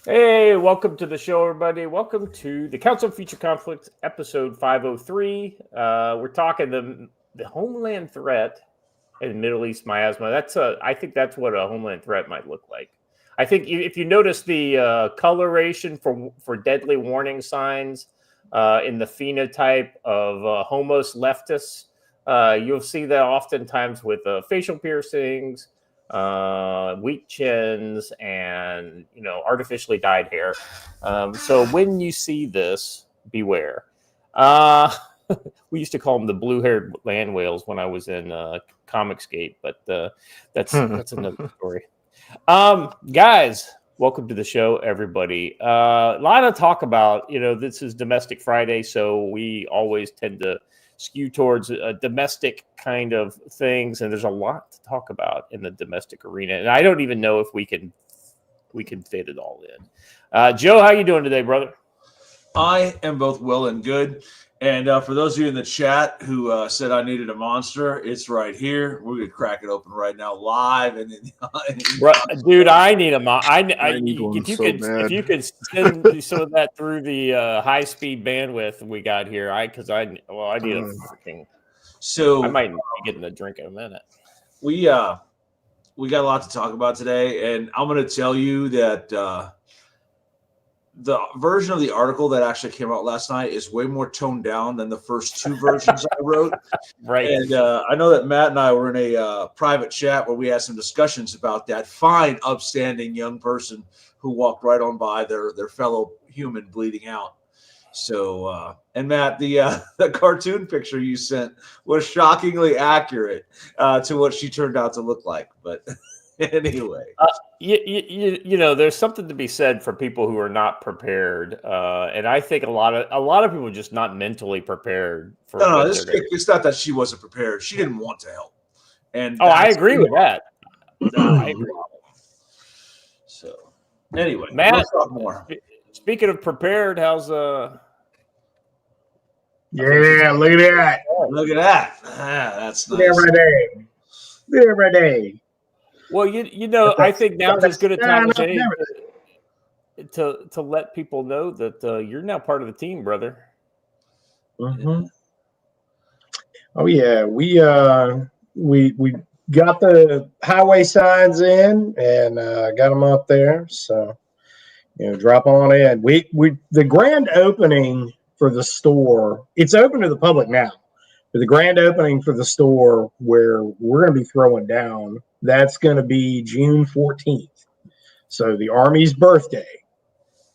Hey, welcome to the show, everybody. Welcome to the Council of Future Conflicts, episode 503. We're talking the Homeland threat in Middle East Miasma. I think that's what a Homeland threat might look like. I think if you notice the coloration for deadly warning signs in the phenotype of homos leftists, you'll see that oftentimes with facial piercings, weak chins, and artificially dyed hair. So when you see this, beware. We used to call them the blue-haired land whales when I was in Comicsgate, but that's another story. Guys, welcome to the show, everybody. A lot to talk about. This is Domestic Friday, so we always tend to skew towards domestic kind of things, and there's a lot to talk about in the domestic arena, and I don't even know if we can fit it all in. Joe, how you doing today, brother? I am both well and good. And for those of you in the chat who said I needed a monster, it's right here. We're gonna crack it open right now, live. Dude, I need a if you could send some of that through the high speed bandwidth we got here. I need a freaking. So I might be getting a drink in a minute. We got a lot to talk about today, and I'm gonna tell you that the version of the article that actually came out last night is way more toned down than the first two versions I wrote. Right. And I know that Matt and I were in a private chat where we had some discussions about that fine, upstanding young person who walked right on by their fellow human bleeding out. So, and Matt, the cartoon picture you sent was shockingly accurate to what she turned out to look like. But anyway. There's something to be said for people who are not prepared, and I think a lot of people are just not mentally prepared for. No, it's not that she wasn't prepared; she didn't want to help. And I agree with that. I agree. So, anyway, Matt, let's talk more. Speaking of prepared, how's Yeah, look at that! Look at that! That's nice. Every day. Well, I think now's as good a time as any to let people know that you're now part of the team, brother. Mm-hmm. Oh yeah, we got the highway signs in and got them up there. So drop on in. We the grand opening for the store. It's open to the public now. But the grand opening for the store where we're going to be throwing down, that's going to be June 14th. So the Army's birthday.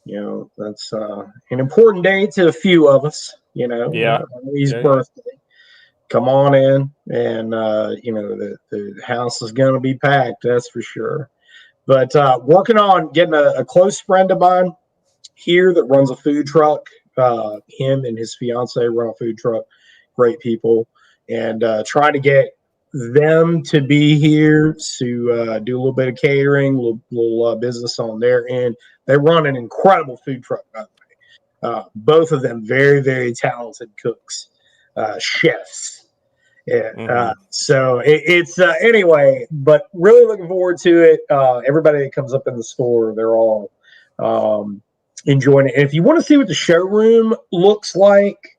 That's an important day to a few of us. Yeah. Army's birthday. Come on in, and the house is going to be packed. That's for sure. But working on getting a close friend of mine here that runs a food truck. Him and his fiance run a food truck. Great people, and try to get them to be here to do a little bit of catering, little business on their end. They run an incredible food truck, by the way. Both of them very, very talented cooks, chefs. Yeah. So it's anyway, but really looking forward to it. Everybody that comes up in the store, they're all enjoying it. And if you want to see what the showroom looks like,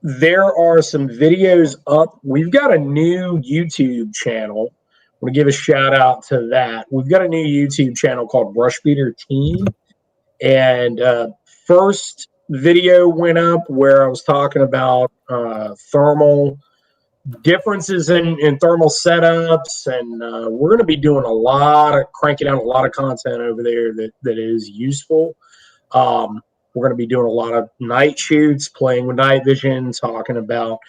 there are some videos up. We've got a new YouTube channel. I want to give a shout out to that. We've got a new YouTube channel called Brushbeater Team. And first video went up where I was talking about thermal differences in thermal setups. And we're going to be doing cranking out a lot of content over there that is useful. We're going to be doing a lot of night shoots, playing with night vision, talking about,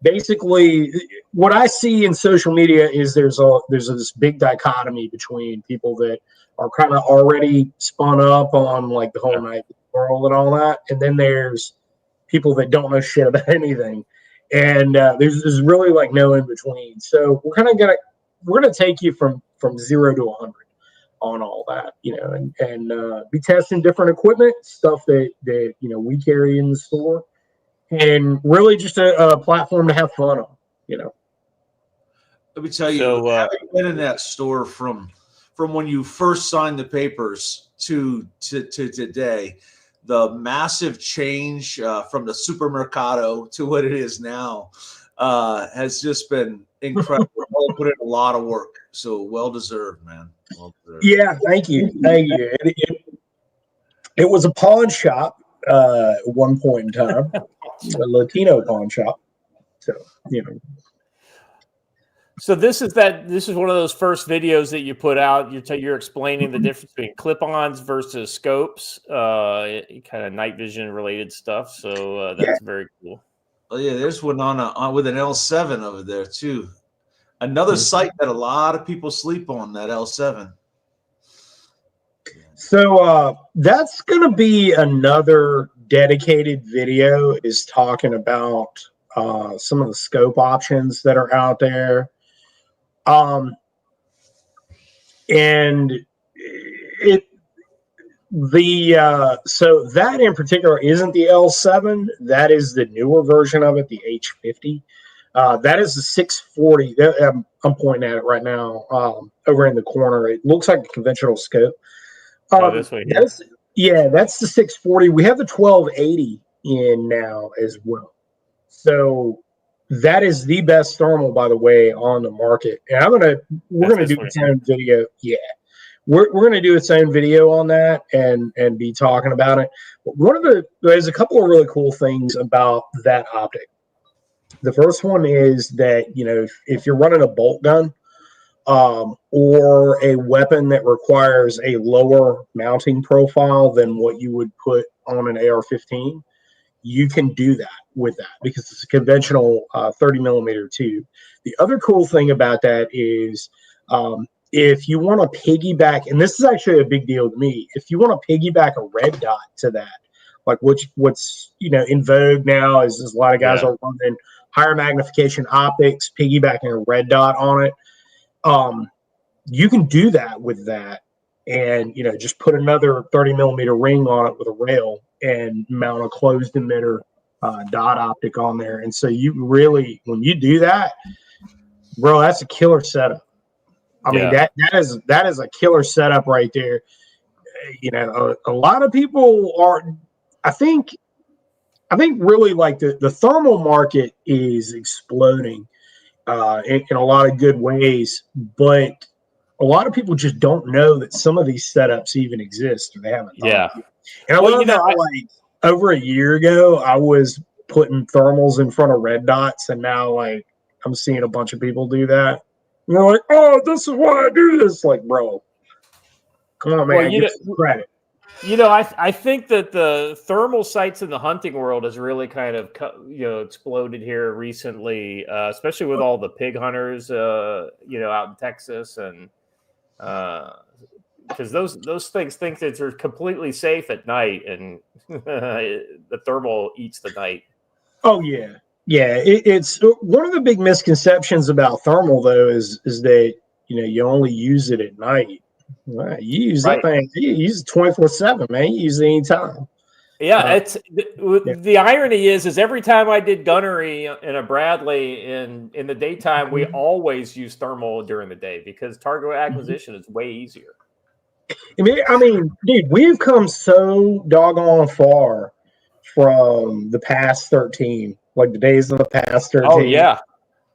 basically what I see in social media is there's this big dichotomy between people that are kind of already spun up on like the whole night world and all that, and then there's people that don't know shit about anything, and there's really like no in between. So we're gonna take you from 0 to 100. On all that, and be testing different equipment, stuff that we carry in the store, and really just a platform to have fun on. Let me tell you, having been in that store from from when you first signed the papers to today, the massive change from the supermercado to what it is now has just been incredible. All put in a lot of work, so well deserved, man. Well deserved. Yeah, thank you. It was a pawn shop at one point in time, a Latino pawn shop. So, you know. So this is one of those first videos that you put out. You're explaining the difference between clip-ons versus scopes, kind of night vision related stuff. So that's very cool. Oh yeah, there's one on with an L7 over there too. Another site that a lot of people sleep on, that L7. So that's going to be another dedicated video, is talking about some of the scope options that are out there. And so that in particular isn't the L7. That is the newer version of it, the H50. That is the 640. I'm pointing at it right now, over in the corner. It looks like a conventional scope. This way here. That's the 640. We have the 1280 in now as well. So that is the best thermal, by the way, on the market. And we're gonna do its own video. Yeah, we're gonna do its own video on that and be talking about it. But there's a couple of really cool things about that optic. The first one is that, you know, if you're running a bolt gun, or a weapon that requires a lower mounting profile than what you would put on an AR-15, you can do that with that because it's a conventional 30 millimeter tube. The other cool thing about that is if you want to piggyback, and this is actually a big deal to me, if you want to piggyback a red dot to that, like what's in vogue now is a lot of guys are running higher magnification optics, piggybacking a red dot on it. You can do that with that, and just put another 30 millimeter ring on it with a rail and mount a closed emitter dot optic on there. And so you really, when you do that, bro, that's a killer setup. I mean, that is a killer setup right there. A lot of people are, I think really like the thermal market is exploding in a lot of good ways, but a lot of people just don't know that some of these setups even exist, or they haven't thought of it. And I love how, like, over a year ago, I was putting thermals in front of red dots, and now, like, I'm seeing a bunch of people do that. And they're like, "Oh, this is why I do this." Like, bro, come on, man, give some credit. I think that the thermal sights in the hunting world has really kind of exploded here recently, especially with all the pig hunters, out in Texas, and because those things think that they're completely safe at night, and the thermal eats the night. Oh yeah, it's one of the big misconceptions about thermal, though, is that you only use it at night. Right. You use that thing. You use it 24/7, man. You use it anytime. Yeah, it's the irony is every time I did gunnery in a Bradley in the daytime, we always use thermal during the day because target acquisition is way easier. I mean, dude, we've come so doggone far from the past 13, like the days of the past 13. Oh yeah.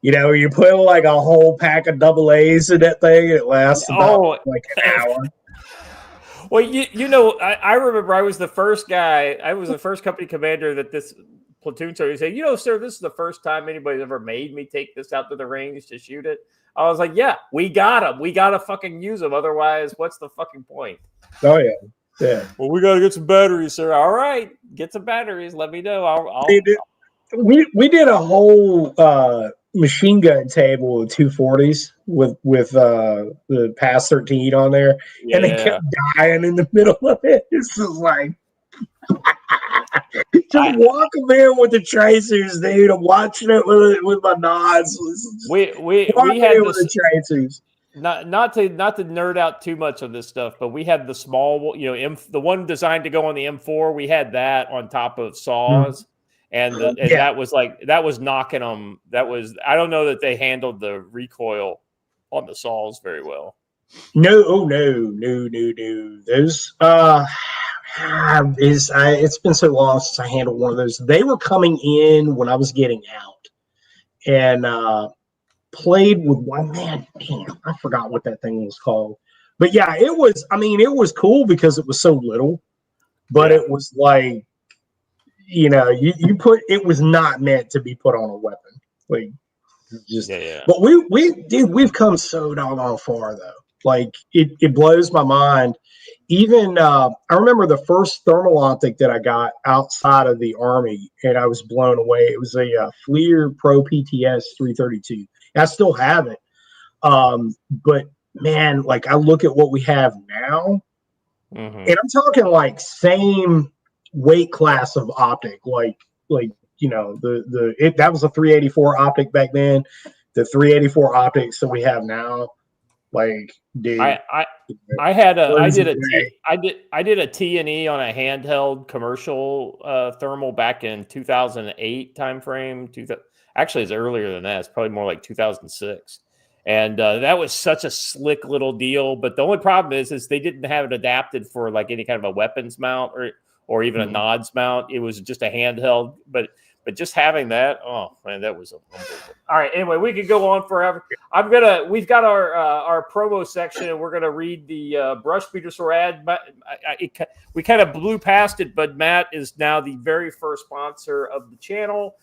You put like a whole pack of AA in that thing, it lasts about like an hour. Well, I remember I was the first guy. I was the first company commander that this platoon started saying, sir, this is the first time anybody's ever made me take this out to the range to shoot it. I was like, yeah, we got them. We got to fucking use them. Otherwise, what's the fucking point? Oh, yeah. Yeah. Well, we got to get some batteries, sir. All right. Get some batteries. Let me know. We did a whole machine gun table with 240s with the past 13 on there, and they kept dying in the middle of it. It's just like just walk them in with the tracers, dude. I'm watching it with my nods. We had with the tracers. Not to nerd out too much of this stuff, but we had the small, the one designed to go on the M4. We had that on top of saws. And that was knocking them. I don't know that they handled the recoil on the saws very well. No, oh no. Those it's been so long since I handled one of those. They were coming in when I was getting out, and played with one man. Damn, I forgot what that thing was called. But yeah, it was. I mean, it was cool because it was so little, but it was like, you put it was not meant to be put on a weapon. Like, just But we've come so doggone far though. Like it blows my mind. Even I remember the first thermal optic that I got outside of the Army, and I was blown away. It was a FLIR Pro PTS 332. I still have it, but man, like I look at what we have now, and I'm talking like same weight class of optic, like that was a 384 optic back then. The 384 optics that we have now, like, dude, I did a T&E on a handheld commercial thermal back in 2008 timeframe. Actually, it's earlier than that. It's probably more like 2006. And that was such a slick little deal. But the only problem is they didn't have it adapted for like any kind of a weapons mount or even a nods mount. It was just a handheld. But just having that, oh man, that was unbelievable. All right, anyway, we could go on forever. We've got our promo section, and we're gonna read the brush beater store ad. We kind of blew past it, but Matt is now the very first sponsor of the channel.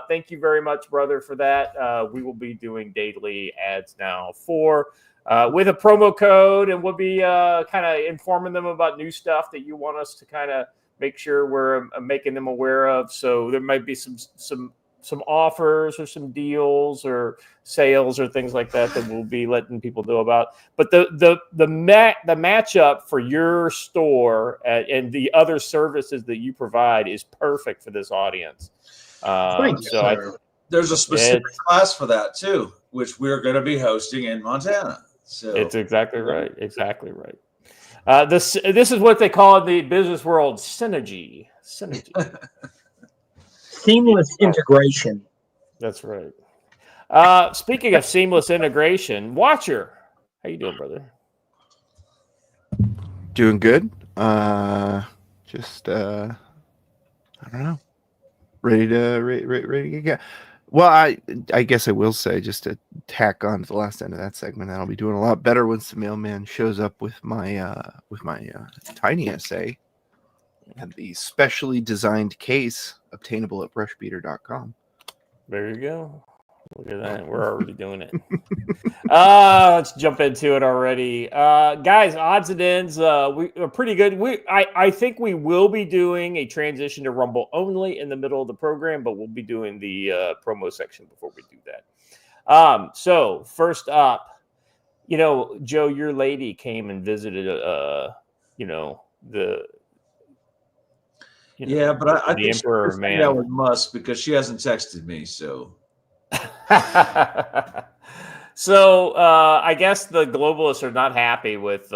Thank you very much, brother, for that. We will be doing daily ads now with a promo code, and we'll be kind of informing them about new stuff that you want us to kind of make sure we're making them aware of. So there might be some offers or some deals or sales or things like that we'll be letting people know about. But the matchup for your store and the other services that you provide is perfect for this audience. There's a specific class for that too, which we're going to be hosting in Montana. So it's exactly right. Exactly right. This is what they call in the business world synergy. Seamless integration. That's right. Speaking of seamless integration, Watcher, how you doing, brother? Doing good. Just I don't know. Ready to get. Well, I guess I will say, just to tack on to the last end of that segment, that I'll be doing a lot better once the mailman shows up with my tiny essay and the specially designed case obtainable at brushbeater.com. There you go. Look at that. We're already doing it. Let's jump into it already. Guys, odds and ends, we are pretty good. I think we will be doing a transition to Rumble only in the middle of the program, but we'll be doing the promo section before we do that. So first up, Joe, your lady came and visited, but I think Emperor she Man. that with Musk because she hasn't texted me, so. So I guess the globalists are not happy with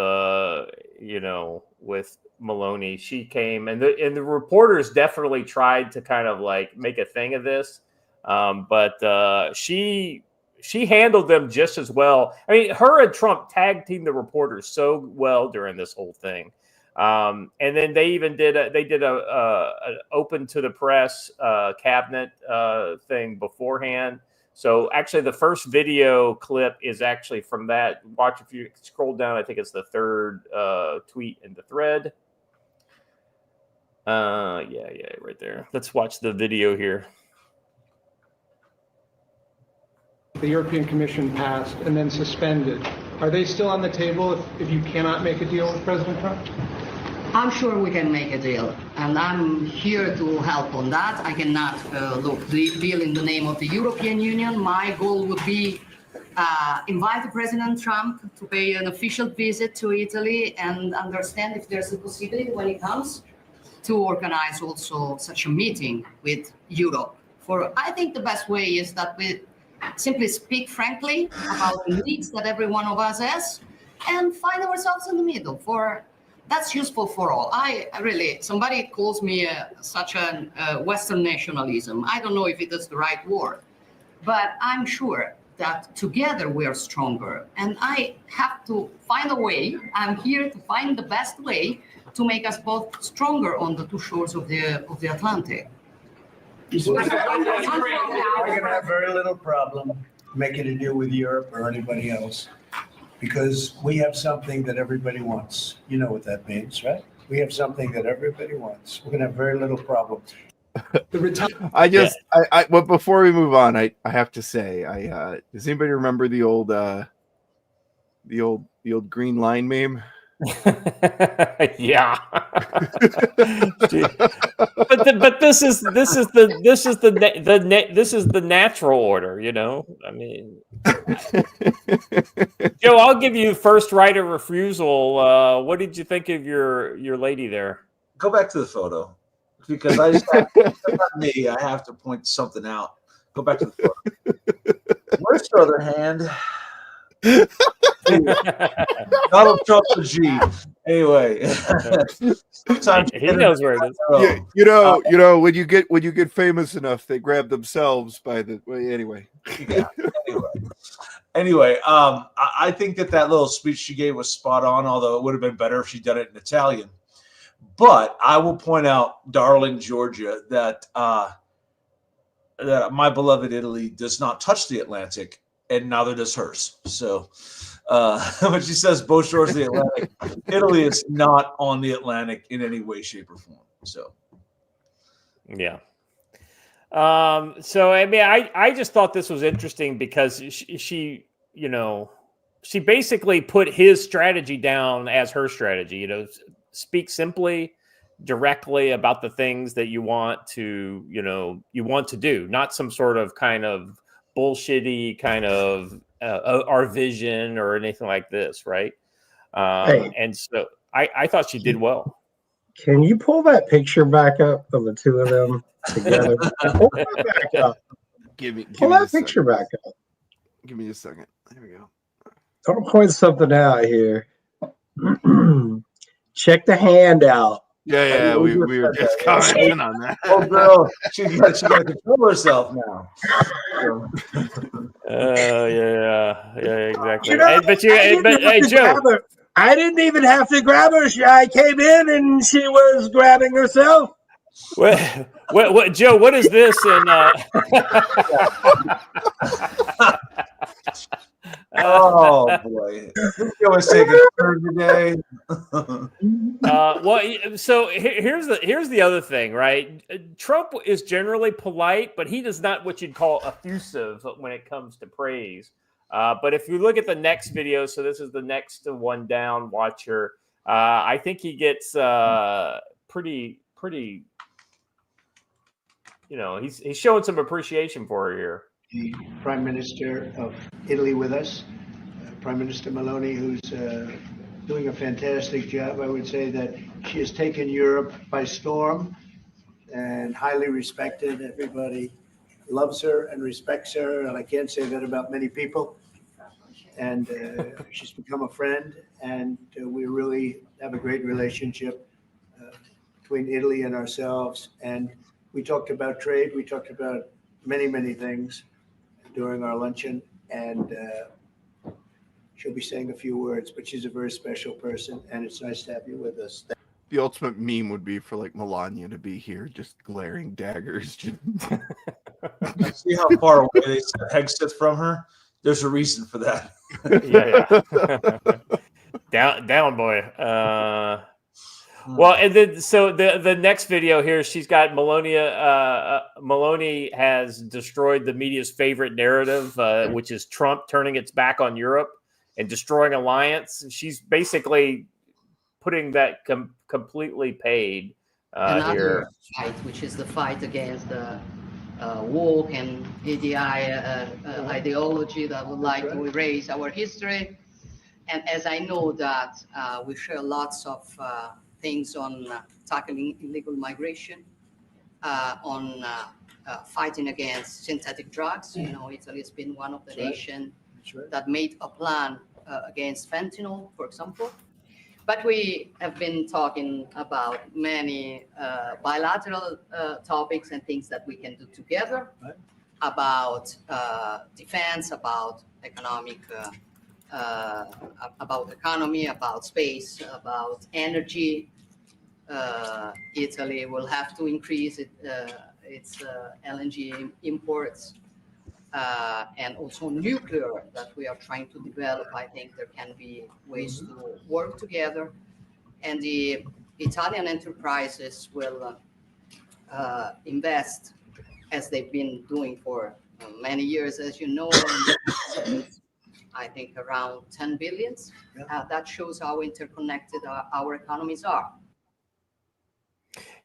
with Maloney. She came and the reporters definitely tried to kind of like make a thing of this, but she handled them just as well. I mean, her and Trump tag teamed the reporters so well during this whole thing. And then they even did an open to the press cabinet thing beforehand. So actually, the first video clip is actually from that. Watch, if you scroll down, I think it's the third tweet in the thread. Yeah, right there. Let's watch the video here. The European Commission passed and then suspended. Are they still on the table if you cannot make a deal with President Trump? I'm sure we can make a deal, and I'm here to help on that. I cannot deal in the name of the European Union. My goal would be invite President Trump to pay an official visit to Italy and understand if there's a possibility when he comes to organize also such a meeting with Europe. I think the best way is that we simply speak frankly about the needs that every one of us has and find ourselves in the middle. That's useful for all. Somebody calls me such a Western nationalism. I don't know if it is the right word, but I'm sure that together we are stronger. And I have to find a way. I'm here to find the best way to make us both stronger on the two shores of the Atlantic. We're going to have very little problem making a deal with Europe or anybody else because we have something that everybody wants. You know what that means, right? We have something that everybody wants. We're going to have very little problem. Well, before we move on, I have to say, does anybody remember the old green line meme? Yeah. but this is the natural order, you know. I mean, Joe, I'll give you first right of refusal. What did you think of your lady there? Go back to the photo because I have to point something out. Go back to the photo. Where's the other hand? Donald Trump's a G. Anyway, sometimes he knows where it is. Yeah, you know, when you get famous enough, they grab themselves by the way. Anyway. Yeah. Anyway, I think that little speech she gave was spot on. Although it would have been better if she'd done it in Italian. But I will point out, darling Georgia, that that my beloved Italy does not touch the Atlantic, and neither does hers. So when she says both shores of the Atlantic, Italy is not on the Atlantic in any way, shape, or form. So yeah. So I mean, I just thought this was interesting because she basically put his strategy down as her strategy. You know, speak simply, directly about the things that you want to do, not some sort of kind of bullshitty kind of our vision or anything like this, right? And so I thought she did well. Can you pull that picture back up of the two of them together? Pull that back up. Pull that picture back up. Give me a second. There we go. I'll point something out here. Check the hand out. Yeah, we were just commenting on that. Oh, girl, she got to control herself now. Yeah, exactly. You know, Hey, Joe, I didn't even have to grab her. I came in and she was grabbing herself. What, Joe? What is this? Oh boy, this show is taking a turn today. Well, so here's the other thing, right? Trump is generally polite, but he does not what you'd call effusive when it comes to praise. But if you look at the next video, so this is the next one down, watcher. I think he gets pretty. You know, he's showing some appreciation for her here. The Prime Minister of Italy with us, Prime Minister Meloni, who's doing a fantastic job. I would say that she has taken Europe by storm and highly respected. Everybody loves her and respects her, and I can't say that about many people. And she's become a friend, and we really have a great relationship between Italy and ourselves. And we talked about trade. We talked about many things during our luncheon, and she'll be saying a few words, but she's a very special person, and it's nice to have you with us. The ultimate meme would be for like Melania to be here, just glaring daggers. See how far away they said Hegseth from her? There's a reason for that. Yeah. down, boy. Well, and then so the next video here, she's got Meloni has destroyed the media's favorite narrative, which is Trump turning its back on Europe and destroying alliance. She's basically putting that completely paid Another here. fight, which is the fight against the woke and ideology that would like to erase our history. And as I know that we share lots of things on tackling illegal migration, on fighting against synthetic drugs. You know, Italy has been one of the nations that made a plan against fentanyl, for example. But we have been talking about many bilateral topics and things that we can do together. about defense, about economic, about economy, about space, about energy. Italy will have to increase its LNG imports. And also nuclear that we are trying to develop. I think there can be ways to work together. And the Italian enterprises will invest, as they've been doing for many years, as you know, I think around 10 billions. That shows how interconnected our economies are.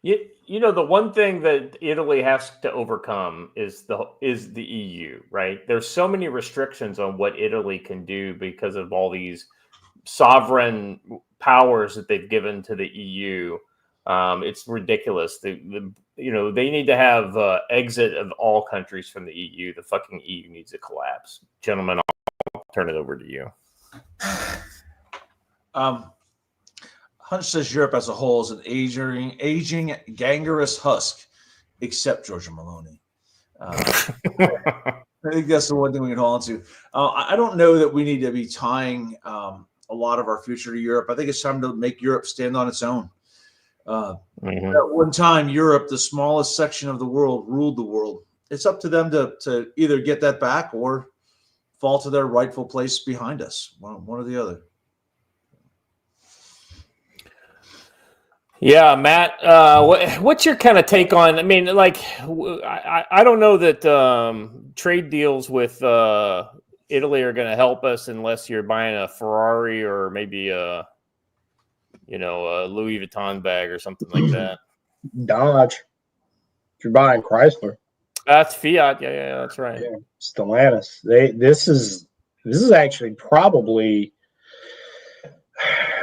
You know, the one thing that Italy has to overcome is the EU, right? There's so many restrictions on what Italy can do because of all these sovereign powers that they've given to the EU. It's ridiculous. They need to have exit of all countries from the EU. The fucking EU needs to collapse. Gentlemen, I'll turn it over to you. Hunch says Europe as a whole is an aging, gangrenous husk, except Giorgia Meloni. I think that's the one thing we can hold on to. I don't know that we need to be tying a lot of our future to Europe. I think it's time to make Europe stand on its own. At one time, Europe, the smallest section of the world, ruled the world. It's up to them to either get that back or fall to their rightful place behind us, one or the other. Yeah, Matt, what's your kind of take on, I mean, like, I don't know that trade deals with Italy are going to help us unless you're buying a Ferrari or maybe a Louis Vuitton bag or something like that. Dodge. If you're buying Chrysler. That's Fiat. Yeah, that's right. Yeah, Stellantis. This is actually probably,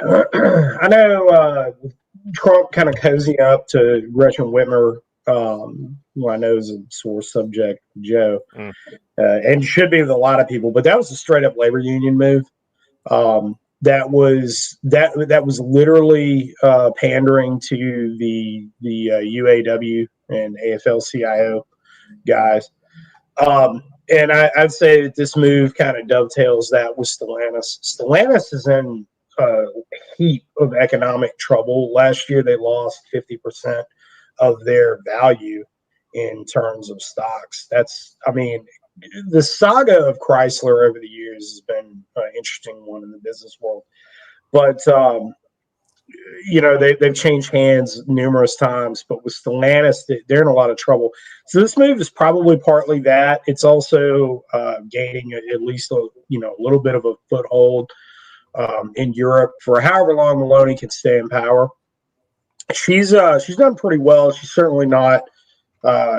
I know Trump kind of cozying up to Gretchen Whitmer, who I know is a sore subject, Joe, and should be with a lot of people. But that was a straight up labor union move. That was literally pandering to the UAW and AFL-CIO guys. And I'd say that this move kind of dovetails that with Stellantis. Stellantis is in a heap of economic trouble. Last year, they lost 50% of their value in terms of stocks. The saga of Chrysler over the years has been an interesting one in the business world. But, they've changed hands numerous times. But with Stellantis, they're in a lot of trouble. So this move is probably partly that. It's also gaining at least a little bit of a foothold in Europe for however long Meloni can stay in power. She's done pretty well. She's certainly not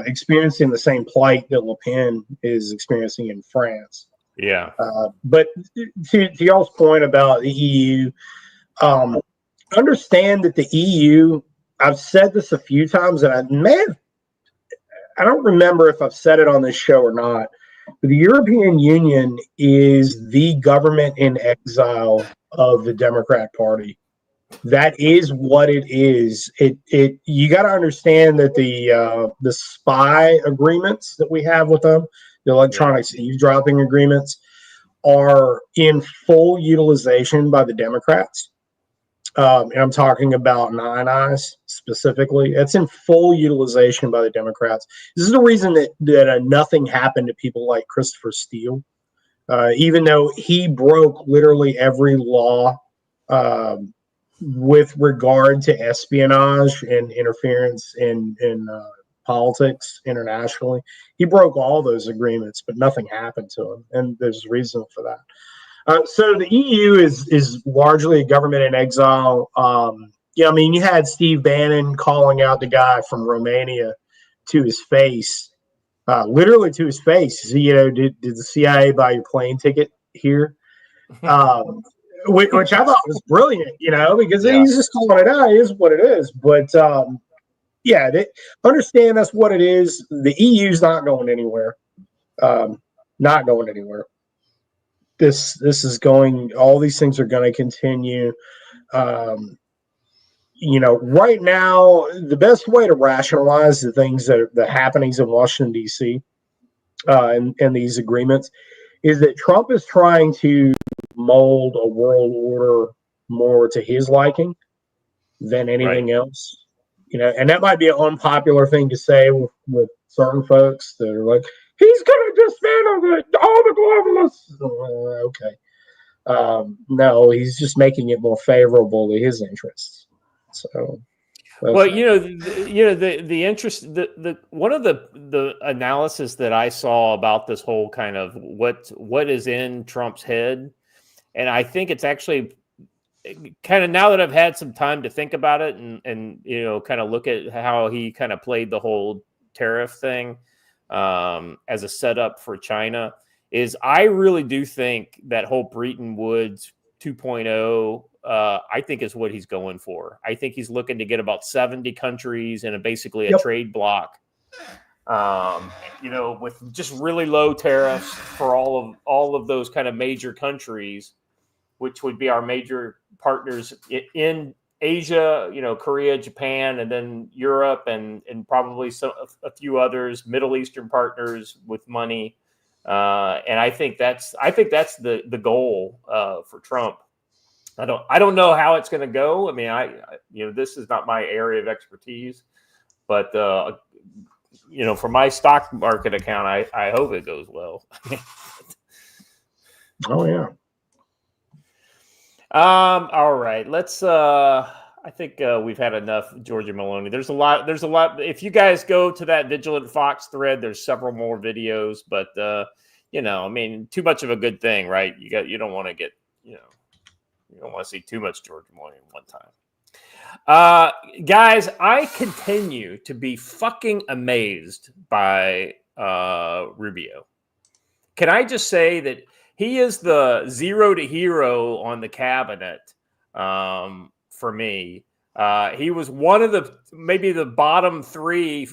experiencing the same plight that Le Pen is experiencing in France. Yeah. But to y'all's point about the EU, understand that the EU, I've said this a few times, and I don't remember if I've said it on this show or not, but the European Union is the government in exile of the Democrat Party. That is what it is. You got to understand that the spy agreements that we have with them, the electronic eavesdropping agreements, are in full utilization by the Democrats. And I'm talking about Nine Eyes specifically. It's in full utilization by the Democrats. This is the reason that nothing happened to people like Christopher Steele, even though he broke literally every law with regard to espionage and interference in politics internationally. He broke all those agreements, but nothing happened to him, and there's a reason for that. So the EU is largely a government in exile. You had Steve Bannon calling out the guy from Romania to his face, literally to his face. Did the CIA buy your plane ticket here? Which I thought was brilliant, because he's just calling it out. It is what it is. But understand that's what it is. The EU's not going anywhere. Not going anywhere. This is going. All these things are going to continue. Right now, the best way to rationalize the things the happenings in Washington D.C. in these agreements is that Trump is trying to mold a world order more to his liking than anything else. And that might be an unpopular thing to say with certain folks that are like, he's going to dismantle all the globalists. Okay. No, he's just making it more favorable to his interests. So, well, the interest, the one of the analysis that I saw about this whole kind of what is in Trump's head, and I think it's actually kind of, now that I've had some time to think about it and kind of look at how he kind of played the whole tariff thing as a setup for China, is I really do think that whole Bretton Woods 2.0 I think is what he's going for. I think he's looking to get about 70 countries in basically a trade block, with just really low tariffs for all of those kind of major countries, which would be our major partners in Asia, Korea, Japan, and then Europe, and probably a few others, Middle Eastern partners with money. And I think that's the goal for Trump. I don't know how it's going to go. I mean, this is not my area of expertise, but for my stock market account, I hope it goes well. Oh yeah. All right. Let's. I think we've had enough Georgia Maloney. There's a lot. If you guys go to that Vigilant Fox thread, there's several more videos. But I mean, too much of a good thing, right? You don't want to get. You don't want to see too much Georgia Maloney at one time. Guys, I continue to be fucking amazed by Rubio. Can I just say that he is the zero to hero on the cabinet for me. He was one of maybe the bottom three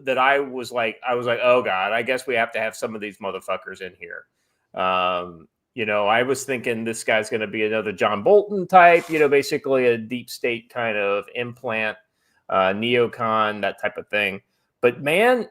that I was like, oh God, I guess we have to have some of these motherfuckers in here. I was thinking this guy's going to be another John Bolton type, basically a deep state kind of implant, neocon, that type of thing. But man,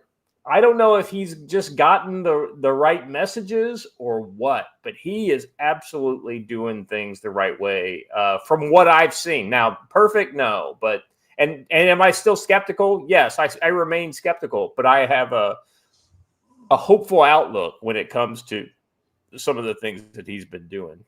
I don't know if he's just gotten the right messages or what, but he is absolutely doing things the right way from what I've seen. Now, perfect, no, but and am I still skeptical? Yes, I remain skeptical, but I have a hopeful outlook when it comes to some of the things that he's been doing.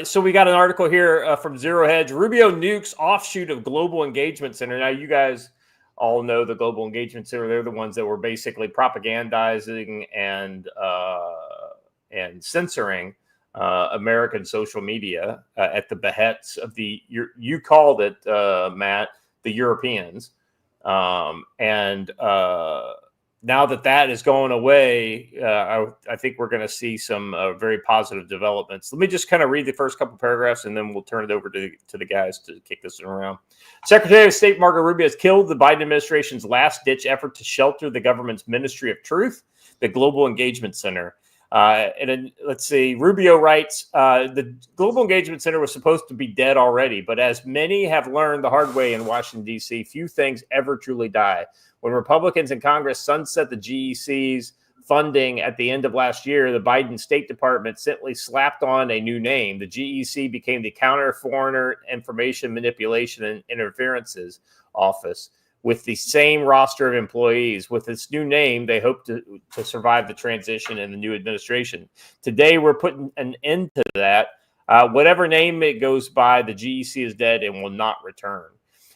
So we got an article here from Zero Hedge. Rubio nukes offshoot of Global Engagement Center. Now, you guys all know the Global Engagement Center. They're the ones that were basically propagandizing and censoring American social media at the behests of you called it, Matt, the Europeans. Now that is going away, I think we're going to see some very positive developments. Let me just kind of read the first couple paragraphs, and then we'll turn it over to the guys to kick this around. Secretary of State Marco Rubio has killed the Biden administration's last-ditch effort to shelter the government's Ministry of Truth, the Global Engagement Center. And then, let's see, Rubio writes, the Global Engagement Center was supposed to be dead already, but as many have learned the hard way in Washington, D.C., few things ever truly die. When Republicans in Congress sunset the GEC's funding at the end of last year, the Biden State Department simply slapped on a new name. The GEC became the Counter Foreigner Information Manipulation and Interferences Office with the same roster of employees. With its new name, they hope to survive the transition in the new administration. Today, we're putting an end to that. Whatever name it goes by, the GEC is dead and will not return.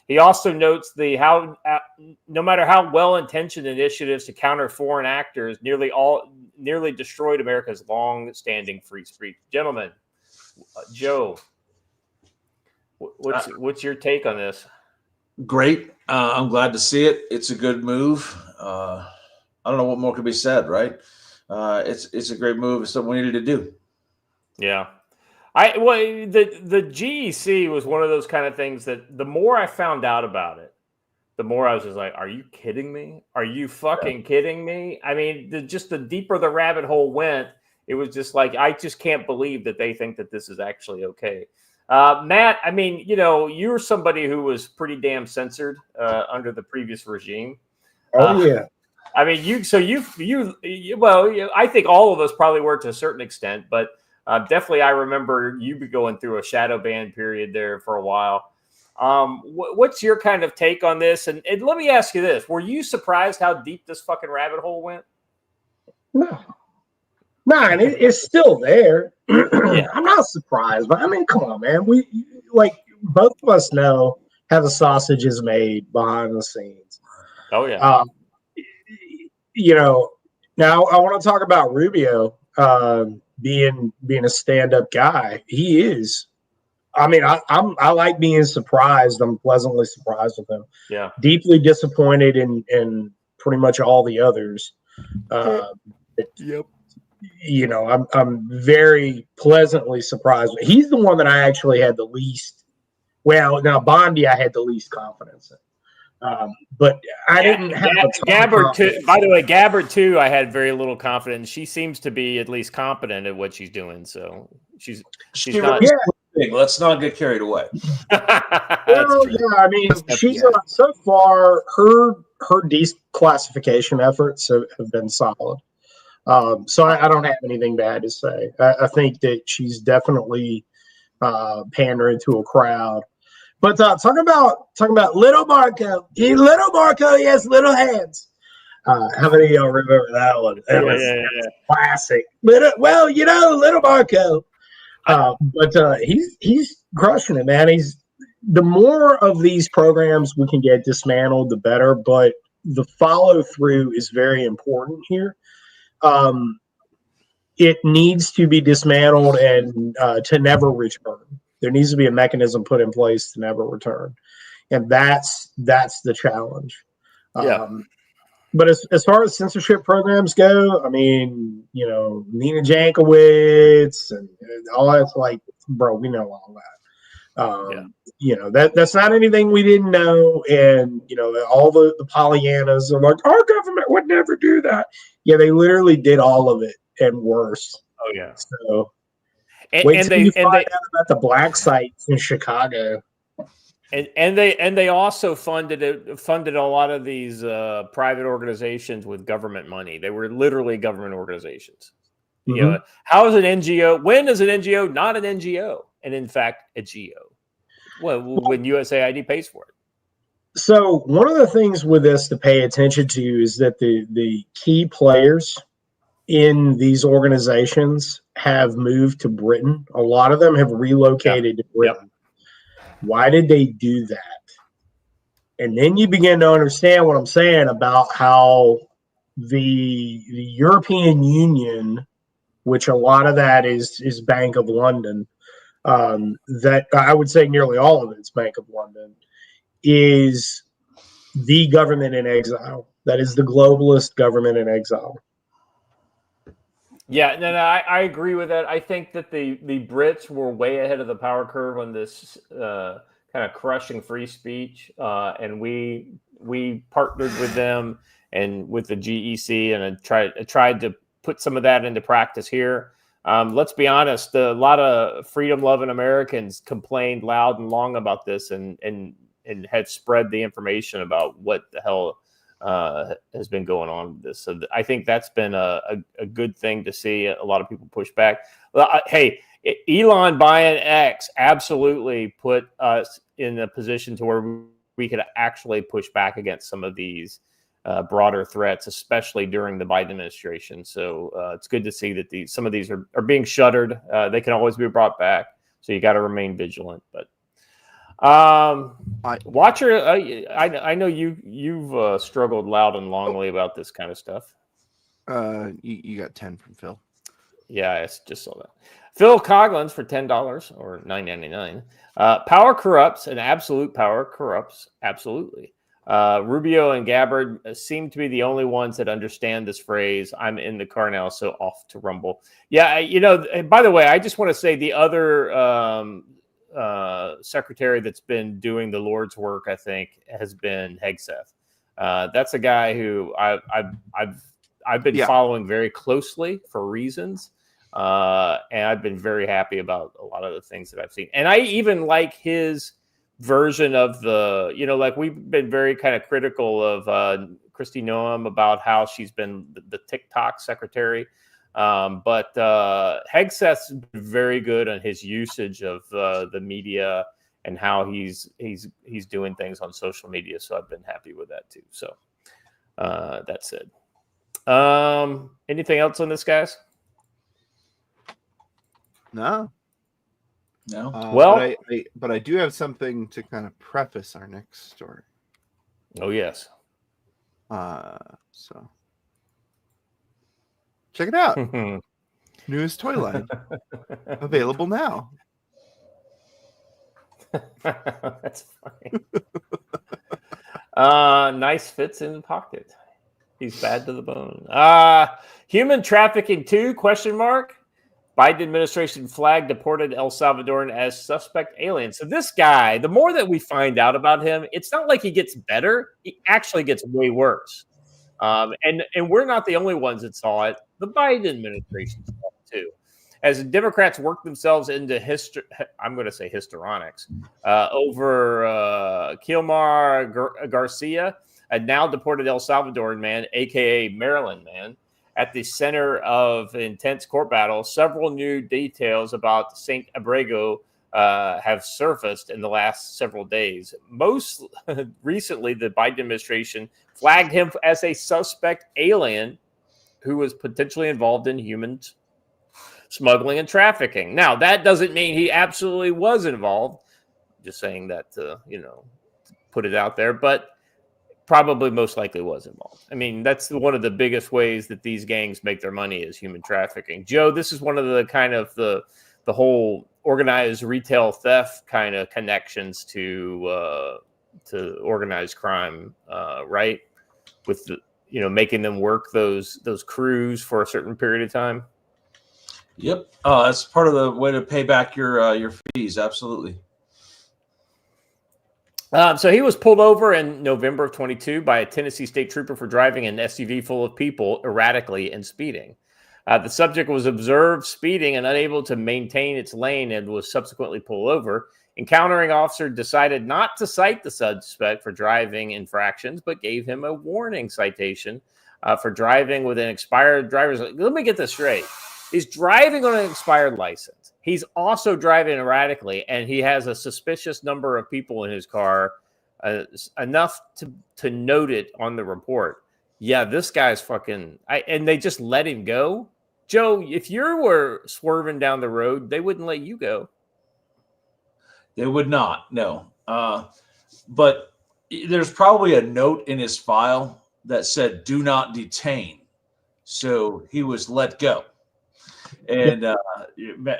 He also notes no matter how well-intentioned initiatives to counter foreign actors nearly destroyed America's long-standing free speech. Gentlemen, Joe, what's your take on this? Great. I'm glad to see it. It's a good move. I don't know what more could be said, right? It's a great move. It's something we needed to do. Yeah. The GEC was one of those kind of things that the more I found out about it, the more I was just like, are you kidding me? Are you fucking kidding me? I mean, just the deeper the rabbit hole went, it was just like, I just can't believe that they think that this is actually okay. Matt, I mean, you're somebody who was pretty damn censored under the previous regime. Oh, yeah. I mean, well, I think all of us probably were to a certain extent, but definitely I remember you be going through a shadow ban period there for a while. What's your kind of take on this? And let me ask you this. Were you surprised how deep this fucking rabbit hole went? No. No, and it's still there. Yeah. I'm not surprised, but I mean, come on, man. We like both of us know how the sausage is made behind the scenes. Oh yeah. You know, now I want to talk about Rubio being a stand-up guy. He is. I mean, I like being surprised. I'm pleasantly surprised with him. Yeah. Deeply disappointed in pretty much all the others. Yep. You know, I'm very pleasantly surprised. He's the one that I actually had the least. Well, now Bondi, I had the least confidence in, but I didn't have Gabbard too. By the way, Gabbard too. I had very little confidence. She seems to be at least competent at what she's doing. So she's not. Yeah. Let's not get carried away. Well, yeah, I mean, she's so far her declassification efforts have been solid. So I don't have anything bad to say. I think that she's definitely pandering to a crowd. But talking about little Marco, he has little hands. How many of y'all remember that one? That was classic. Little Marco. But he's crushing it, man. The more of these programs we can get dismantled, the better. But the follow through is very important here. It needs to be dismantled and to never return. There needs to be a mechanism put in place to never return, and that's the challenge. But as far as censorship programs go, I mean, you know, Nina Jankowicz and all that's like, bro, we know all that. You know, that's not anything we didn't know. And, you know, all the Pollyannas are like, our government would never do that. Yeah, they literally did all of it and worse. Oh, yeah. So wait till you find out about the black sites in Chicago. And they also funded a lot of these private organizations with government money. They were literally government organizations. Mm-hmm. You know, how is an NGO? When is an NGO not an NGO? And in fact, a GO. Well, when USAID pays for it. So one of the things with this to pay attention to is that the key players in these organizations have moved to Britain. A lot of them have relocated to Britain. Yep. Why did they do that? And then you begin to understand what I'm saying about how the European Union, which a lot of that is Bank of London, that I would say nearly all of it's Bank of London, is the government in exile. That is the globalist government in exile. Yeah, no, I agree with that. I think that the Brits were way ahead of the power curve on this kind of crushing free speech, and we partnered with them and with the GEC and tried to put some of that into practice here. Let's be honest, a lot of freedom-loving Americans complained loud and long about this and had spread the information about what the hell has been going on with this. So I think that's been a good thing to see. A lot of people push back. Hey, Elon buying X absolutely put us in a position to where we could actually push back against some of these broader threats, especially during the Biden administration. So it's good to see that some of these are being shuttered. They can always be brought back. So you got to remain vigilant. But Watcher, I know you've struggled loud and longly about this kind of stuff. You got 10 from Phil. Yeah, I just saw that. Phil Coughlins for $10 or $9.99. Power corrupts, and absolute power corrupts absolutely. Rubio and Gabbard seem to be the only ones that understand this phrase. I'm in the car now, so off to Rumble. Yeah, you know. By the way, I just want to say the other secretary that's been doing the Lord's work, I think, has been Hegseth. That's a guy who I've been following very closely for reasons, and I've been very happy about a lot of the things that I've seen. And I even like his version of the, like we've been very kind of critical of Kristi Noem about how she's been the TikTok secretary. But Hegseth's been very good on his usage of the media and how he's doing things on social media. So I've been happy with that too. So that's it. Anything else on this, guys? No. Well, but I do have something to kind of preface our next story. Oh yes. So check it out. Newest toy line available now. That's funny. Nice fits in the pocket. He's bad to the bone. Human trafficking 2? ? Biden administration flagged deported El Salvadoran as suspect alien. So this guy, the more that we find out about him, it's not like he gets better. He actually gets way worse. And we're not the only ones that saw it. The Biden administration saw it too. As the Democrats work themselves into I'm going to say histrionics over Kilmar Garcia, a now deported El Salvadoran man, aka Maryland man, at the center of intense court battle. Several new details about St. Abrego have surfaced in the last several days. Most recently, the Biden administration flagged him as a suspect alien who was potentially involved in human smuggling and trafficking. Now, that doesn't mean he absolutely was involved. I'm just saying that to put it out there, but probably most likely was involved. I mean, that's one of the biggest ways that these gangs make their money is human trafficking. Joe, this is one of the kind of the whole organized retail theft kind of connections to organized crime, right? With the, making them work those crews for a certain period of time. Yep, that's part of the way to pay back your fees. Absolutely. So he was pulled over in November of 22 by a Tennessee state trooper for driving an SUV full of people erratically and speeding. The subject was observed speeding and unable to maintain its lane and was subsequently pulled over. Encountering officer decided not to cite the suspect for driving infractions, but gave him a warning citation for driving with an expired driver's license. Let me get this straight. He's driving on an expired license. He's also driving erratically, and he has a suspicious number of people in his car, enough to note it on the report. Yeah, this guy's fucking... and they just let him go? Joe, if you were swerving down the road, they wouldn't let you go. They would not, no. But there's probably a note in his file that said, "Do not detain." So he was let go. And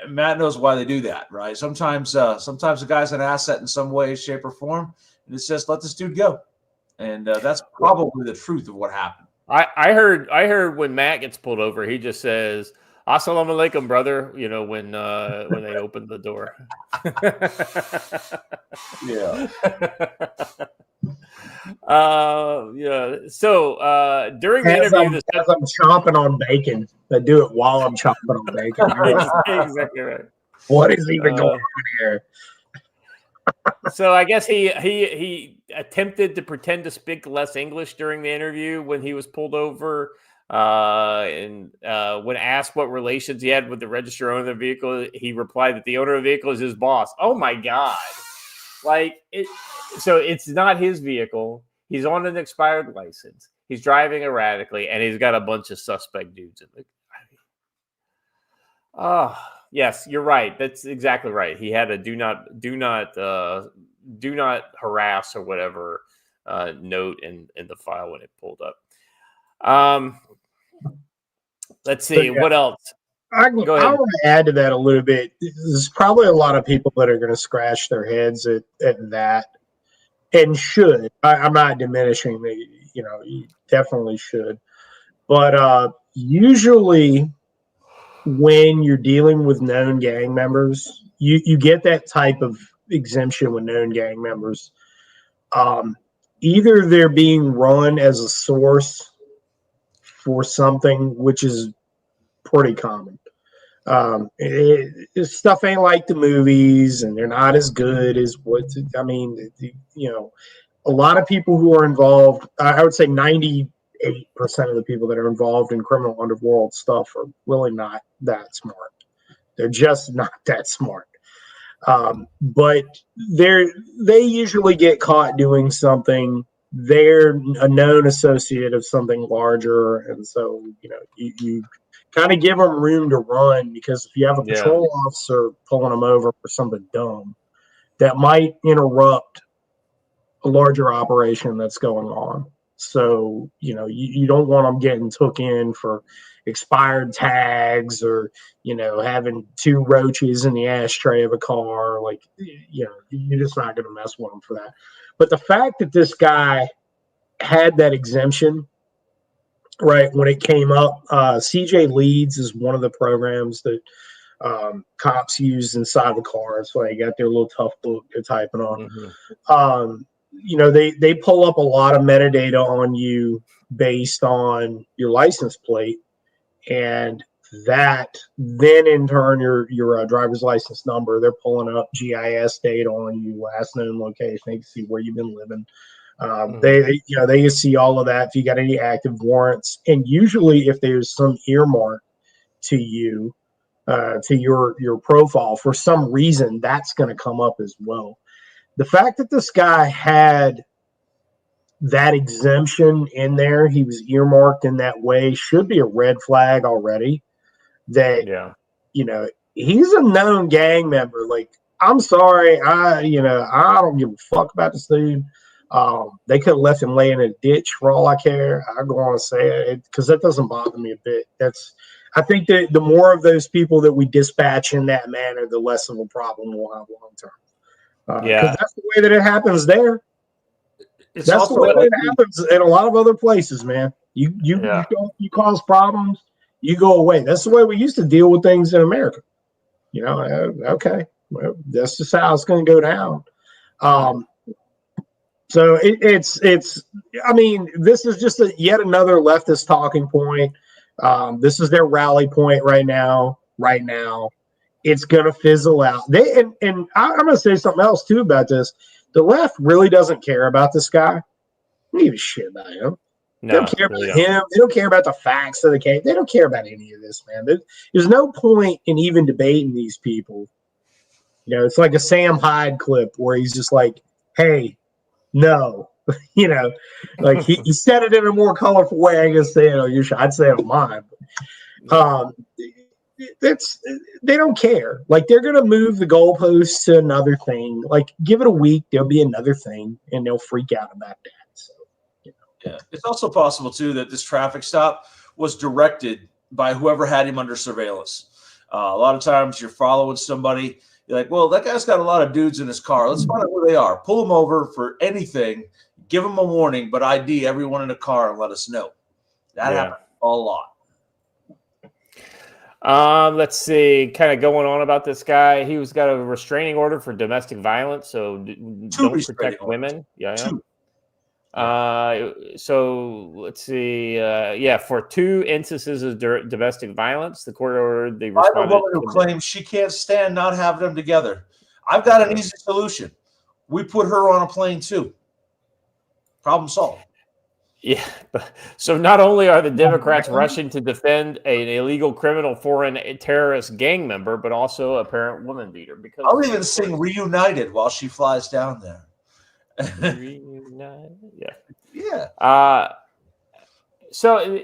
Matt knows why they do that, right? Sometimes the guy's an asset in some way, shape, or form, and it's just let this dude go. And that's probably the truth of what happened. I heard when Matt gets pulled over, he just says, "Assalamu alaikum, brother," when they open the door. Yeah. Yeah. So during the interview, as I'm chomping on bacon, I do it while I'm chomping on bacon. Exactly right. What is even going on here? So I guess he attempted to pretend to speak less English during the interview when he was pulled over. And when asked what relations he had with the registered owner of the vehicle, he replied that the owner of the vehicle is his boss. Oh my God. So it's not his vehicle. He's on an expired license. He's driving erratically, and he's got a bunch of suspect dudes in it. Yes, you're right. That's exactly right. He had a do not harass or whatever note in the file when it pulled up. Let's see what else. I want to add to that a little bit. There's probably a lot of people that are going to scratch their heads at that, and should. I'm not diminishing the, you definitely should. But usually when you're dealing with known gang members, you get that type of exemption with known gang members. Either they're being run as a source for something, which is pretty common. Stuff ain't like the movies, and they're not as good as a lot of people who are involved, I would say 98% of the people that are involved in criminal underworld stuff are really not that smart. They're just not that smart. But they usually get caught doing something. They're a known associate of something larger, and so you kind of give them room to run, because if you have a patrol officer pulling them over for something dumb, that might interrupt a larger operation that's going on. So, you don't want them getting took in for expired tags, or, having 2 roaches in the ashtray of a car. Like, you're just not going to mess with them for that. But the fact that this guy had that exemption, right, when it came up, CJ Leads is one of the programs that cops use inside the car. So they got their little tough book they're typing on. They pull up a lot of metadata on you based on your license plate, and that then in turn your driver's license number. They're pulling up GIS data on you, last known location. They can see where you've been living. They can see all of that if you got any active warrants, and usually if there's some earmark to you, to your profile for some reason, that's going to come up as well. The fact that this guy had that exemption in there, he was earmarked in that way, should be a red flag already. That he's a known gang member. Like, I'm sorry, I don't give a fuck about this dude. They could have left him laying in a ditch for all I care. I'm going to say it because that doesn't bother me a bit. I think that the more of those people that we dispatch in that manner, the less of a problem we'll have long term. Because that's the way that it happens there. That's the way it happens in a lot of other places, man. You cause problems, you go away. That's the way we used to deal with things in America. Okay, well, that's just how it's going to go down. So it's. I mean, this is just yet another leftist talking point. This is their rally point right now. It's going to fizzle out. I'm going to say something else too about this. The left really doesn't care about this guy. They don't give a shit about him. They don't care about him. They don't care about the facts of the case. They don't care about any of this, man. There's no point in even debating these people. It's like a Sam Hyde clip where he's just like, hey, no. Like he said it in a more colorful way. I guess say it on your show. I'd say it on mine. They don't care. Like, they're gonna move the goalposts to another thing. Like, give it a week, there'll be another thing, and they'll freak out about that. So, it's also possible too that this traffic stop was directed by whoever had him under surveillance. A lot of times you're following somebody, you're like, well, that guy's got a lot of dudes in his car. Let's find out where they are. Pull them over for anything. Give them a warning, but ID everyone in the car and let us know. That happens a lot. Let's see, kind of going on about this guy. He got a restraining order for domestic violence, so don't protect women. So let's see. For 2 instances of domestic violence, the court ordered the respondent. I have a woman who claims she can't stand not having them together. I've got an easy solution. We put her on a plane too. Problem solved. Yeah. So not only are the Democrats rushing to defend an illegal criminal foreign terrorist gang member, but also a parent woman beater. Because I'll even sing "Reunited" while she flies down there. Reunited, yeah. So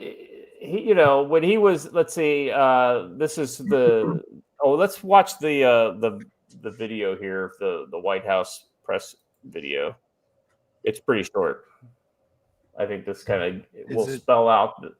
when he was, let's see, this is the. Let's watch the video here, the White House press video. It's pretty short. I think this kind of will spell out the.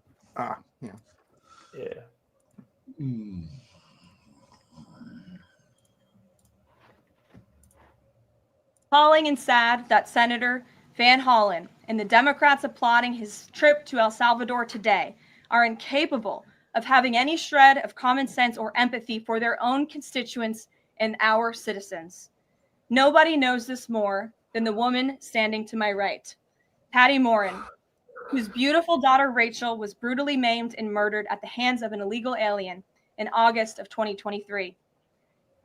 Appalling and sad that Senator Van Hollen and the Democrats applauding his trip to El Salvador today are incapable of having any shred of common sense or empathy for their own constituents and our citizens. Nobody knows this more than the woman standing to my right, Patty Morin, whose beautiful daughter Rachel was brutally maimed and murdered at the hands of an illegal alien in August of 2023.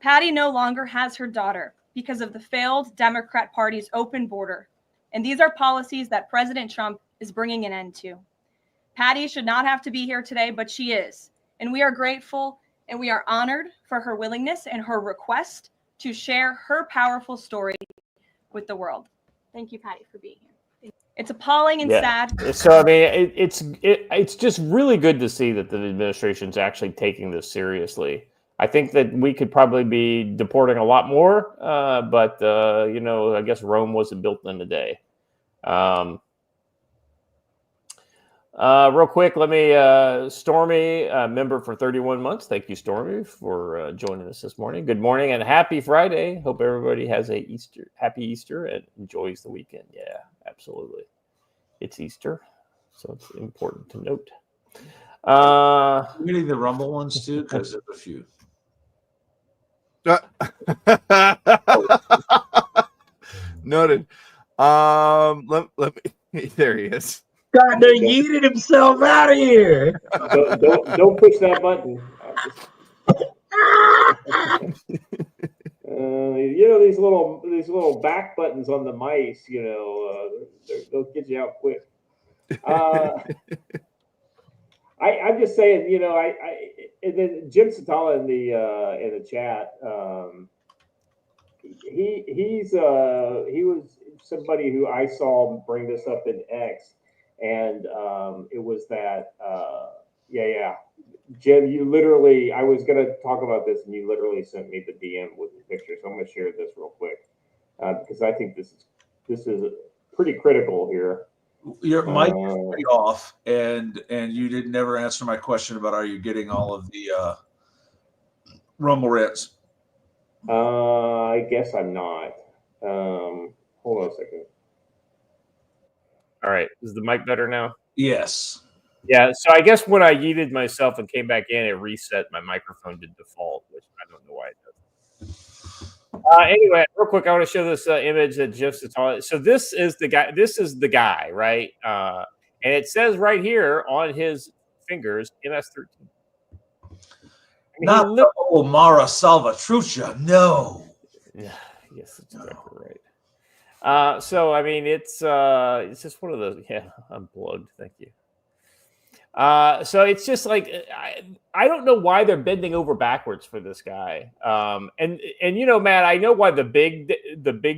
Patty no longer has her daughter because of the failed Democrat Party's open border, And these are policies that President Trump is bringing an end to. Patty should not have to be here today, but she is. And we are grateful and we are honored for her willingness and her request to share her powerful story with the world. Thank you, Patty, for being here. It's appalling and sad. So I mean, it's just really good to see that the administration's actually taking this seriously. I think that we could probably be deporting a lot more, but I guess Rome wasn't built in a day. Real quick, let me Stormy, member for 31 months. Thank you, Stormy, for joining us this morning. Good morning and happy Friday. Hope everybody has a happy Easter and enjoys the weekend. Yeah, absolutely. It's Easter, so it's important to note. Reading the Rumble ones too, because there's a few. Noted. Let me. There he is. God done yeeted himself out of here. Don't push that button. These little back buttons on the mice. They'll get you out quick. I'm just saying, and then Jim Satala in the chat. He was somebody who I saw bring this up in X. And it was that, Jim, you literally, I was going to talk about this and you literally sent me the DM with the picture. So I'm going to share this real quick because I think this is pretty critical here. Your mic is pretty off, and you never answer my question about are you getting all of the Rumble rants? I guess I'm not. Hold on a second. All right. Is the mic better now? Yes. Yeah. So I guess when I yeeted myself and came back in, it reset my microphone to default, which I don't know why it does. Anyway, real quick, I want to show this image that Jeff's talking. So this is the guy. This is the guy, right? And it says right here on his fingers, MS-13. Not the Mara Salvatrucha. No. Yes, that's exactly right. So I mean, it's just one of those. Yeah, I'm plugged. Thank you. So it's just like I don't know why they're bending over backwards for this guy. And Matt, I know why the big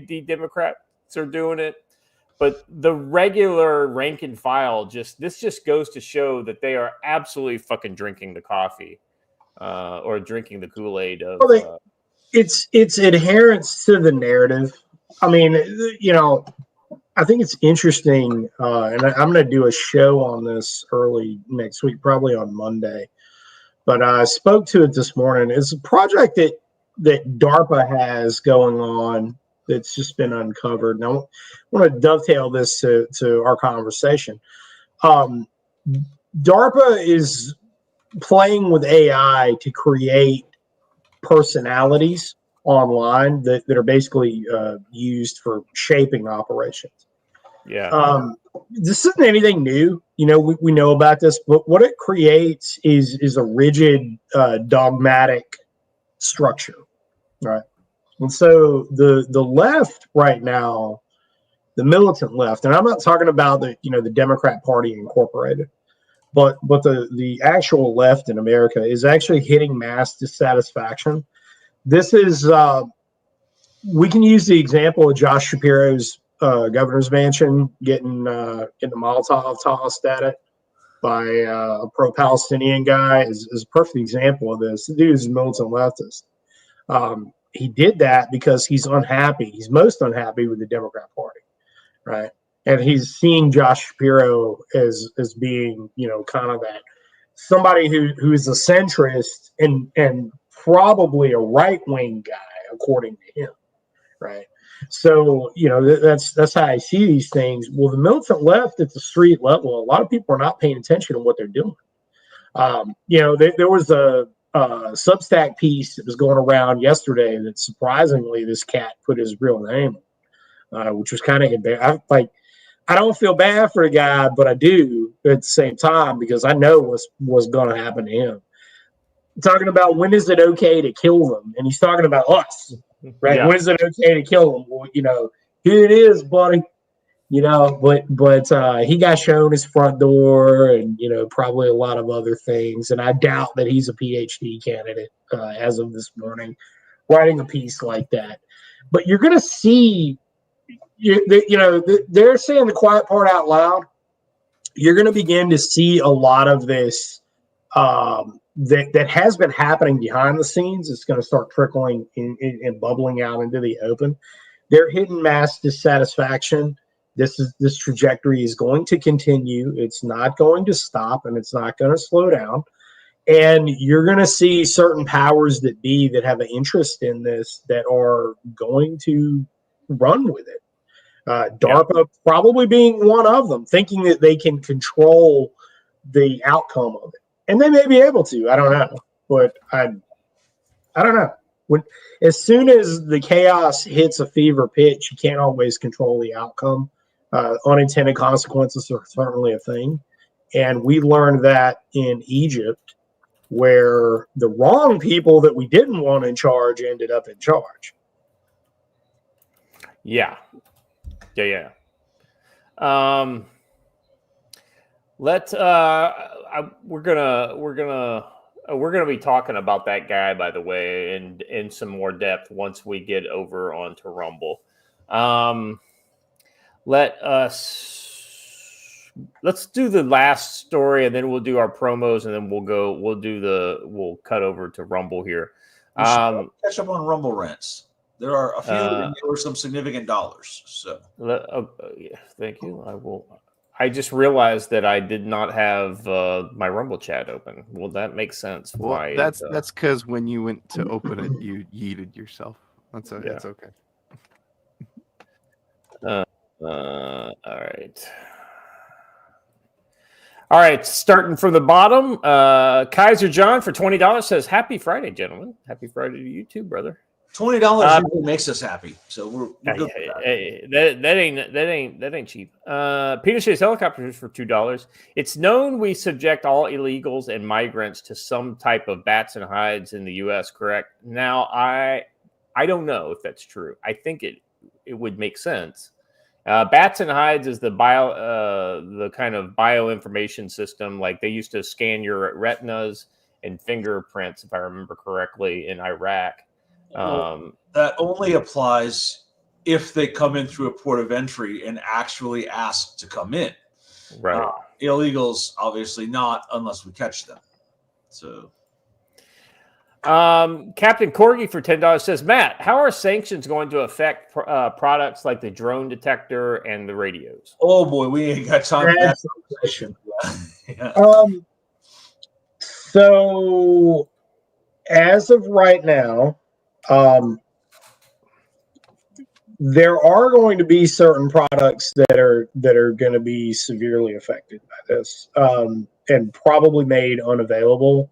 D Democrats are doing it, but the regular rank and file just goes to show that they are absolutely fucking drinking the coffee or drinking the Kool-Aid of. Well, it's adherence to the narrative. I mean, I think it's interesting, and I'm going to do a show on this early next week, probably on Monday. But I spoke to it this morning. It's a project that DARPA has going on that's just been uncovered. And I want to dovetail this to our conversation. DARPA is playing with AI to create personalities online that are basically used for shaping operations. Yeah. This isn't anything new. We know about this, but what it creates is a rigid, dogmatic structure, right? And so the left right now, the militant left, and I'm not talking about the Democrat Party Incorporated, but the actual left in America is actually hitting mass dissatisfaction. This is we can use the example of Josh Shapiro's governor's mansion getting the Molotov tossed at it by a pro-Palestinian guy is a perfect example of this. The dude is a militant leftist. He did that because he's unhappy. He's most unhappy with the Democrat Party, right? And he's seeing Josh Shapiro as being, kind of that somebody who is a centrist and probably a right-wing guy, according to him, right? So, that's how I see these things. Well, the militant left at the street level, a lot of people are not paying attention to what they're doing. There was a Substack piece that was going around yesterday that surprisingly this cat put his real name on, which was kind of embarrassing. I don't feel bad for the guy, but I do at the same time because I know what's going to happen to him. Talking about when is it okay to kill them, and he's talking about us, right? Yeah. When is it okay to kill them? Well, here it is, buddy. but he got shown his front door, and probably a lot of other things. And I doubt that he's a PhD candidate as of this morning, writing a piece like that. But you're going to see, they're saying the quiet part out loud. You're going to begin to see a lot of this that has been happening behind the scenes. It's going to start trickling and bubbling out into the open. They're hitting mass dissatisfaction. This trajectory is going to continue. It's not going to stop, and it's not going to slow down. And you're going to see certain powers that be that have an interest in this that are going to run with it. DARPA probably being one of them, thinking that they can control the outcome of it. And they may be able to. I don't know. But I don't know. As soon as the chaos hits a fever pitch, you can't always control the outcome. Unintended consequences are certainly a thing. And we learned that in Egypt, where the wrong people that we didn't want in charge ended up in charge. Yeah. We're gonna be talking about that guy, by the way, in some more depth once we get over onto Rumble. Let's do the last story, and then we'll do our promos, and then we'll cut over to Rumble here. Catch up on Rumble rents. There are a few, and there were some significant dollars. So, yeah, thank you. I will. I just realized that I did not have my Rumble chat open. Well, that makes sense. Well, why that's because when you went to open it, you yeeted yourself. That's okay. All right. Starting from the bottom, Kaiser John for $20 says, "Happy Friday, gentlemen. Happy Friday to you too, brother." $20 makes us happy, so we're good. That ain't cheap. Peter Shays Helicopters for $2. It's known we subject all illegals and migrants to some type of bats and hides in the U.S. Correct? Now, I don't know if that's true. I think it would make sense. Bats and hides is the kind of bioinformation system. Like they used to scan your retinas and fingerprints, if I remember correctly, in Iraq. That only applies if they come in through a port of entry and actually ask to come in. Right. Illegals, obviously not, unless we catch them. So, Captain Corgi for $10 says, "Matt, how are sanctions going to affect products like the drone detector and the radios?" Oh boy, we ain't got time for that question. So, as of right now, there are going to be certain products that are going to be severely affected by this, and probably made unavailable.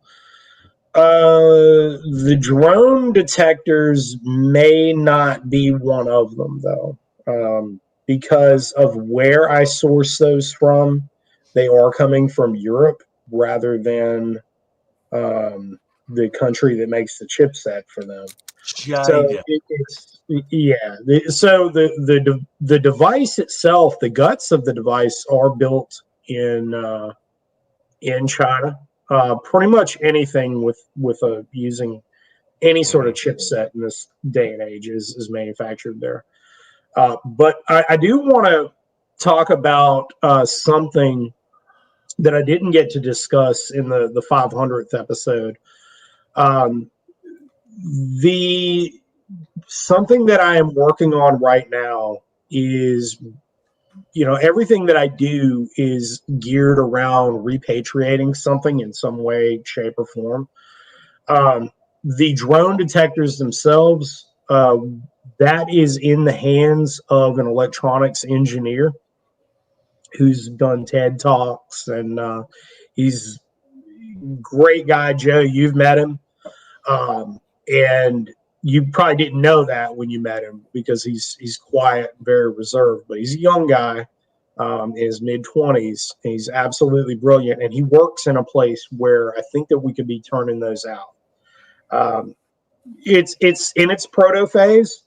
The drone detectors may not be one of them, though, because of where I source those from. They are coming from Europe rather than the country that makes the chipset for them. So so the device itself, the guts of the device are built in China. Pretty much anything with using any sort of chipset in this day and age is manufactured there. But I do want to talk about something that I didn't get to discuss in the 500th episode. Something that I am working on right now is, everything that I do is geared around repatriating something in some way, shape, or form. The drone detectors themselves, that is in the hands of an electronics engineer who's done TED Talks, and he's a great guy, Joe. You've met him. And you probably didn't know that when you met him because he's quiet and very reserved, but he's a young guy, in his mid-20s. He's absolutely brilliant, and he works in a place where I think that we could be turning those out. It's in its proto phase.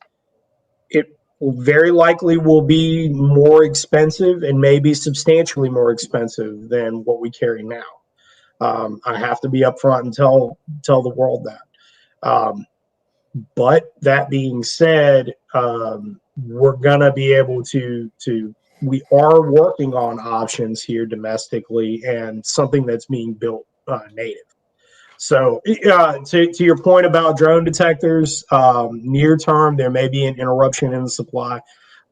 It very likely will be more expensive and maybe substantially more expensive than what we carry now. I have to be upfront and tell the world that. But that being said, we're gonna be able to. We are working on options here domestically and something that's being built native. So to your point about drone detectors, near term, there may be an interruption in the supply.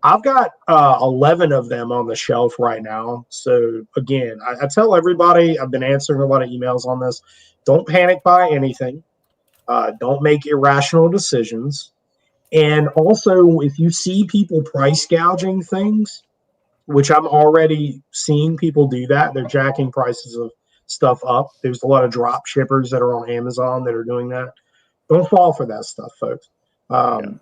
I've got 11 of them on the shelf right now. So again, I tell everybody, I've been answering a lot of emails on this. Don't panic buy anything. Don't make irrational decisions. And also, if you see people price gouging things, which I'm already seeing people do that, they're jacking prices of stuff up. There's a lot of drop shippers that are on Amazon that are doing that. Don't fall for that stuff, folks. I'm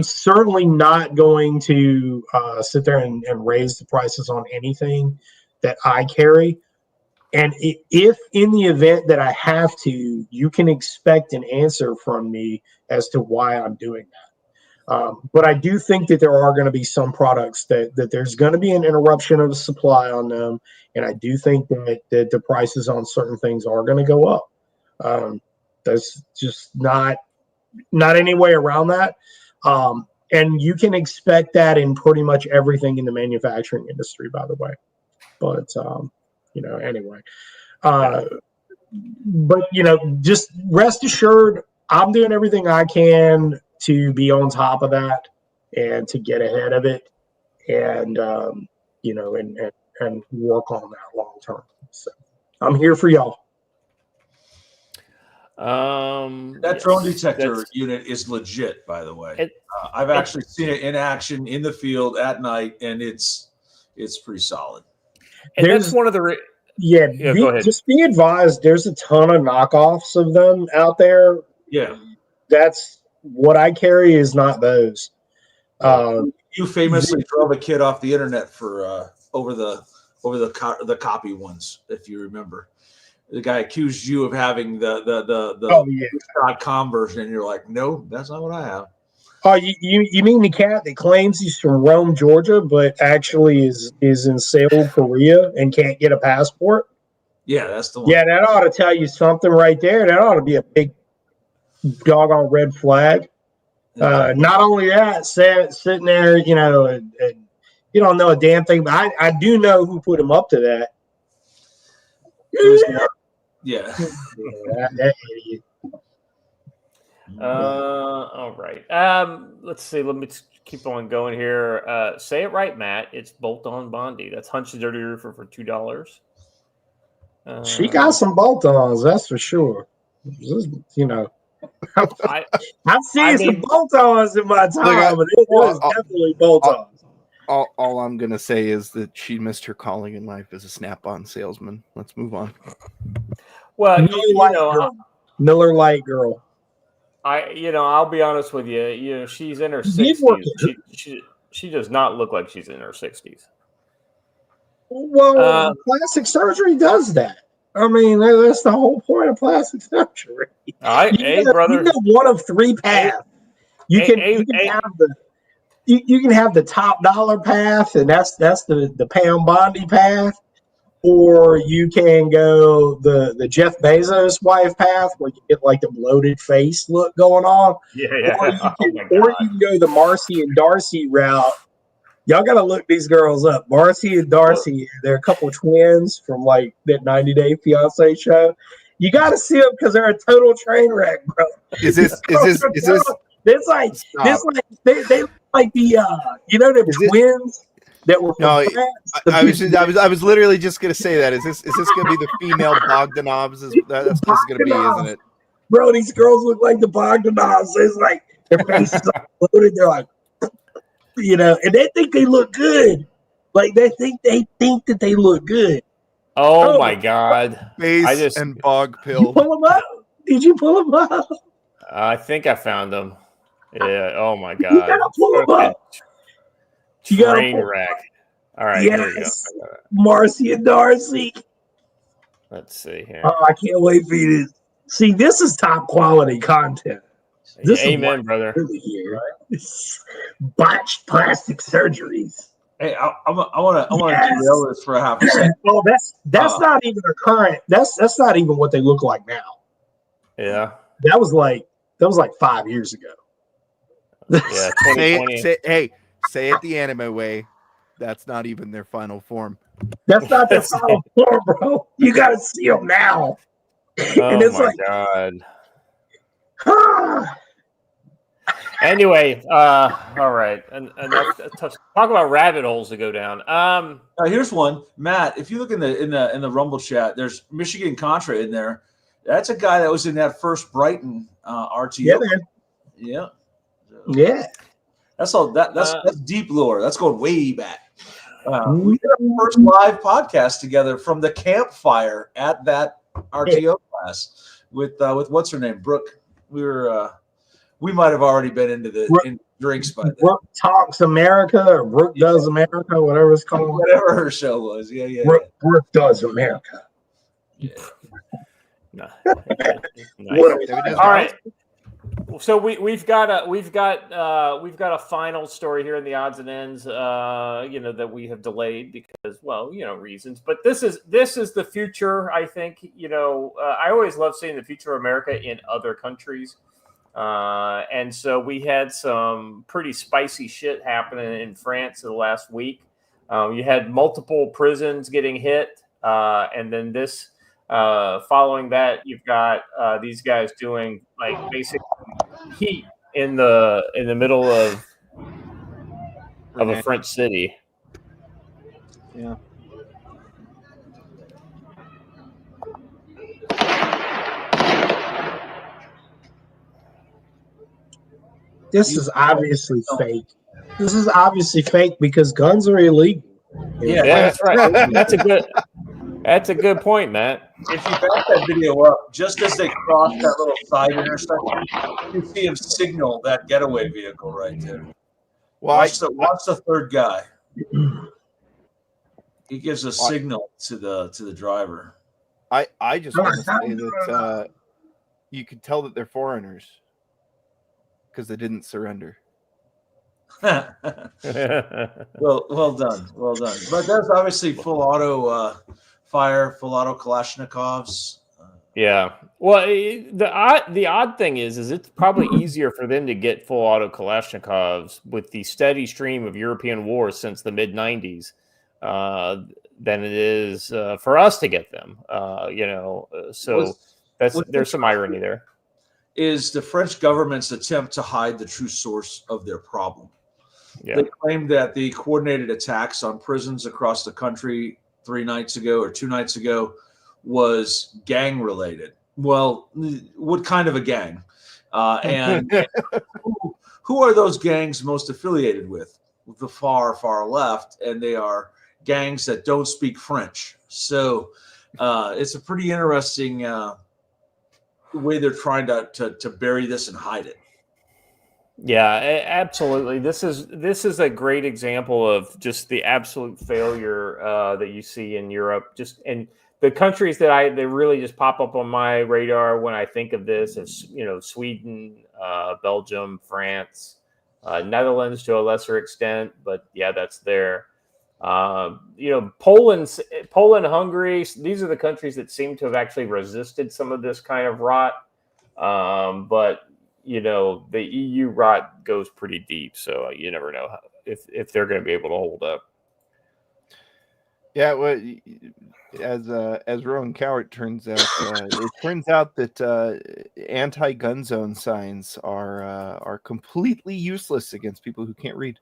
certainly not going to sit there and raise the prices on anything that I carry. And if in the event that I have to, you can expect an answer from me as to why I'm doing that. But I do think that there are going to be some products that there's going to be an interruption of supply on them. And I do think that the prices on certain things are going to go up. There's just not any way around that. And you can expect that in pretty much everything in the manufacturing industry, by the way. But, anyway. But, just rest assured, I'm doing everything I can to be on top of that and to get ahead of it and, and work on that long term. So I'm here for y'all. That drone detector unit is legit, by the way. I've actually seen it in action in the field at night, and it's pretty solid. And that's one of the go ahead. Just be advised, there's a ton of knockoffs of them out there. Yeah, that's what I carry is not those. You famously drove a kid off the internet for over the copy ones, if you remember. The guy accused you of having the .com version, and you're like, no, that's not what I have. Oh, you mean the cat that claims he's from Rome, Georgia, but actually is in Seoul, Korea, and can't get a passport? Yeah, that's the one. Yeah, that ought to tell you something right there. That ought to be a big doggone red flag. Not only that, sitting there, and you don't know a damn thing, but I do know who put him up to that. Yeah. That idiot. All right. Let's see. Let me keep on going here. Say it right, Matt. It's bolt-on Bondi. That's Hunch's Dirty Roofer for $2. She got some bolt-ons, that's for sure. I've seen some bolt-ons in my time, but it was definitely bolt-ons. All I'm gonna say is that she missed her calling in life as a Snap-on salesman. Let's move on. Well, Miller Lite girl. I'll be honest with you. She's in her 60s. She does not look like she's in her 60s. Well, plastic surgery does that. I mean, that's the whole point of plastic surgery. Brother. You got one of three paths. You can have the top dollar path, and that's the Pam Bondi path, or you can go the Jeff Bezos wife path, where you get like the bloated face look going on. Yeah. Or you can go the Marcy and Darcy route. Y'all got to look these girls up. Marcy and Darcy, they're a couple of twins from like that 90 Day Fiance show. You got to see them because they're a total train wreck, bro. Is this? It's like they look like the twins that were. No, I was literally just gonna say that. Is this gonna be the female Bogdanovs? That's what it's gonna be, isn't it? Bro, these girls look like the Bogdanovs. It's like their faces are bloated. They're like, and they think they look good. Like they think that they look good. Oh my God! Face and bog pill. You pull them up? Did you pull them up? I think I found them. Yeah. Oh my God! You gotta pull them up. Train wreck. All right. Yes. Here we go. Marcy and Darcy. Let's see here. Oh, I can't wait for you to see. This is top quality content. This is Amen, what brother. really here. Botched plastic surgeries. Hey, I want to derail this for a half a second. Well, that's not even a current. That's not even what they look like now. Yeah. That was like 5 years ago. Yeah. 2020. Say it the anime way. That's not even their final form. That's not their final form, bro. You got to see them now. Oh it's my like, God. ah. Anyway, all right. Enough. Talk about rabbit holes to go down. Here's one, Matt. If you look in the Rumble chat, there's Michigan Contra in there. That's a guy that was in that first Brighton RTO. Yeah, man. Yeah. Yeah. That's all. That's deep lore. That's going way back. We did our first live podcast together from the campfire at that RTO class with what's her name, Brooke. We might have already been in drinks by then. Brooke Talks America or Brooke Does America, whatever it's called. Whatever her show was. Yeah. Brooke Does America. Yeah. No. Nice. All right. So we've got a final story here in the odds and ends, that we have delayed because, reasons. But this is the future. I think, I always love seeing the future of America in other countries. And so we had some pretty spicy shit happening in France in the last week. You had multiple prisons getting hit, and then this. Following that, you've got these guys doing like basic heat in the middle of a French city. Yeah. This is obviously fake. This is obviously fake because guns are illegal. Yeah, that's right. That's a good point, Matt. If you back that video up, just as they cross that little side intersection, you see him signal that getaway vehicle right there. Watch the third guy. He gives a signal to the driver. I just want to say that you can tell that they're foreigners because they didn't surrender. well done. But that's obviously full auto fire, full auto Kalashnikovs. Yeah. Well, the odd thing is it's probably easier for them to get full auto Kalashnikovs with the steady stream of European wars since the mid '90s than it is for us to get them. So there's some irony there. Is the French government's attempt to hide the true source of their problem. Yeah. They claimed that the coordinated attacks on prisons across the country 2 nights ago was gang related. Well, what kind of a gang? And who are those gangs most affiliated with? The far, far left, and they are gangs that don't speak French. So it's a pretty interesting way they're trying to bury this and hide it. Yeah, absolutely. This is a great example of just the absolute failure that you see in Europe. And the countries that they really just pop up on my radar when I think of this is Sweden, Belgium, France, Netherlands to a lesser extent, but yeah, that's there. Poland, Hungary. These are the countries that seem to have actually resisted some of this kind of rot. But the EU rot goes pretty deep, so you never know if they're going to be able to hold up. Yeah, well, as Rowan Cowart turns out, it turns out that anti-gun zone signs are completely useless against people who can't read.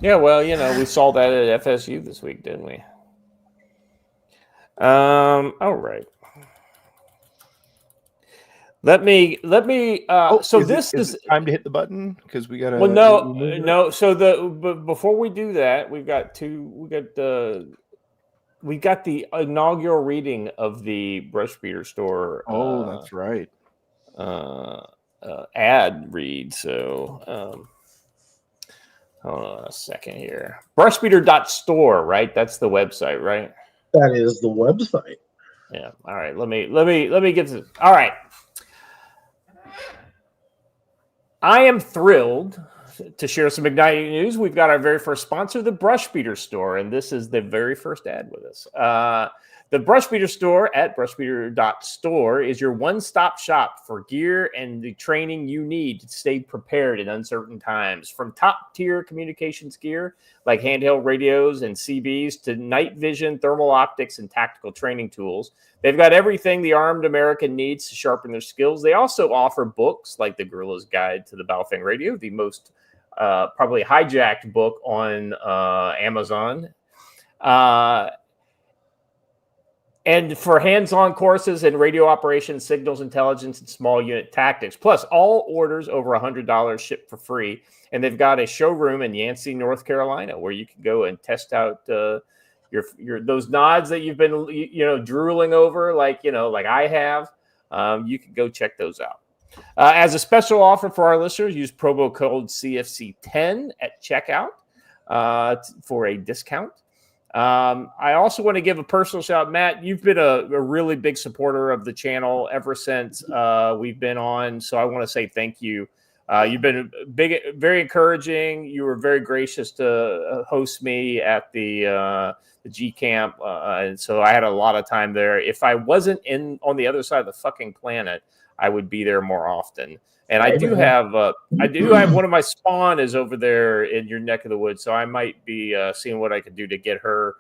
Yeah, well, we saw that at FSU this week, didn't we? All right. Let me. So is it time to hit the button because we got to. Well, no. So but before we do that, we got the inaugural reading of the Brush Beater Store. Oh, that's right. Ad read. So, hold on a second here. Brushbeater.store, right? That's the website, right? That is the website. Yeah. All right. Let me get this. All right. I am thrilled to share some igniting news. We've got our very first sponsor, the Brush Beater Store, and this is the very first ad with us. The Brush Beater Store at brushbeater.store is your one-stop shop for gear and the training you need to stay prepared in uncertain times. From top-tier communications gear like handheld radios and CBs to night vision, thermal optics, and tactical training tools, they've got everything the armed American needs to sharpen their skills. They also offer books like The Guerrilla's Guide to the Battlefield Radio, the most probably hijacked book on Amazon. And for hands-on courses in radio operations, signals intelligence, and small unit tactics. Plus, all orders over $100 ship for free. And they've got a showroom in Yancey, North Carolina, where you can go and test out your those nods that you've been drooling over, like I have. You can go check those out. As a special offer for our listeners, use promo code CFC10 at checkout for a discount. I also want to give a personal shout out. Matt, you've been a really big supporter of the channel ever since we've been on. So I want to say thank you. You've been very encouraging. You were very gracious to host me at the G Camp. And so I had a lot of time there. If I wasn't on the other side of the fucking planet, I would be there more often. And I do have one of my spawn is over there in your neck of the woods, so I might be seeing what I could do to get her,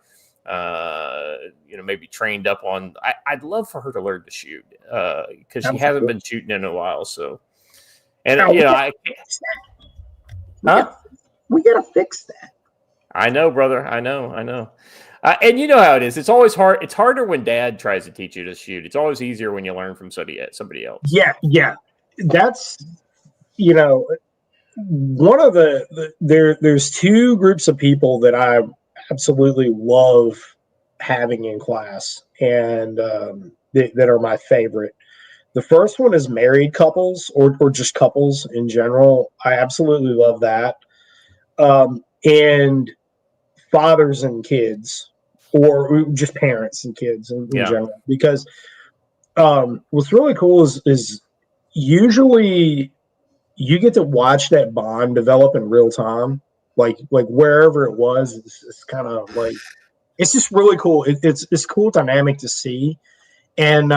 maybe trained up on. I'd love for her to learn to shoot because she hasn't been shooting in a while. So, and we gotta fix that. I know, brother. I know. And you know how it is. It's always hard. It's harder when Dad tries to teach you to shoot. It's always easier when you learn from somebody else. Yeah. That's one of there's two groups of people that I absolutely love having in class, and that are my favorite. The first one is married couples or just couples in general. I absolutely love that. And fathers and kids, or just parents and kids in general, because what's really cool is usually you get to watch that bond develop in real time, like wherever it was. It's kind of like, it's just really cool. It's cool dynamic to see. And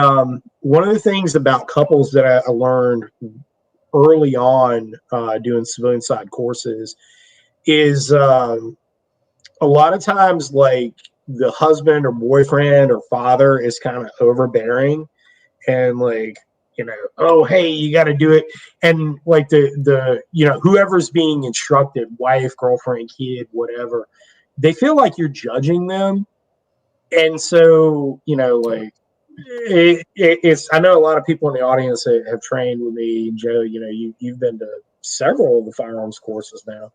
one of the things about couples that I learned early on doing civilian side courses is a lot of times, like, the husband or boyfriend or father is kind of overbearing and like, oh, hey, you got to do it. And like the whoever's being instructed, wife, girlfriend, kid, whatever, they feel like you're judging them. And so, it's, I know a lot of people in the audience have trained with me, Joe, you've been to several of the firearms courses now.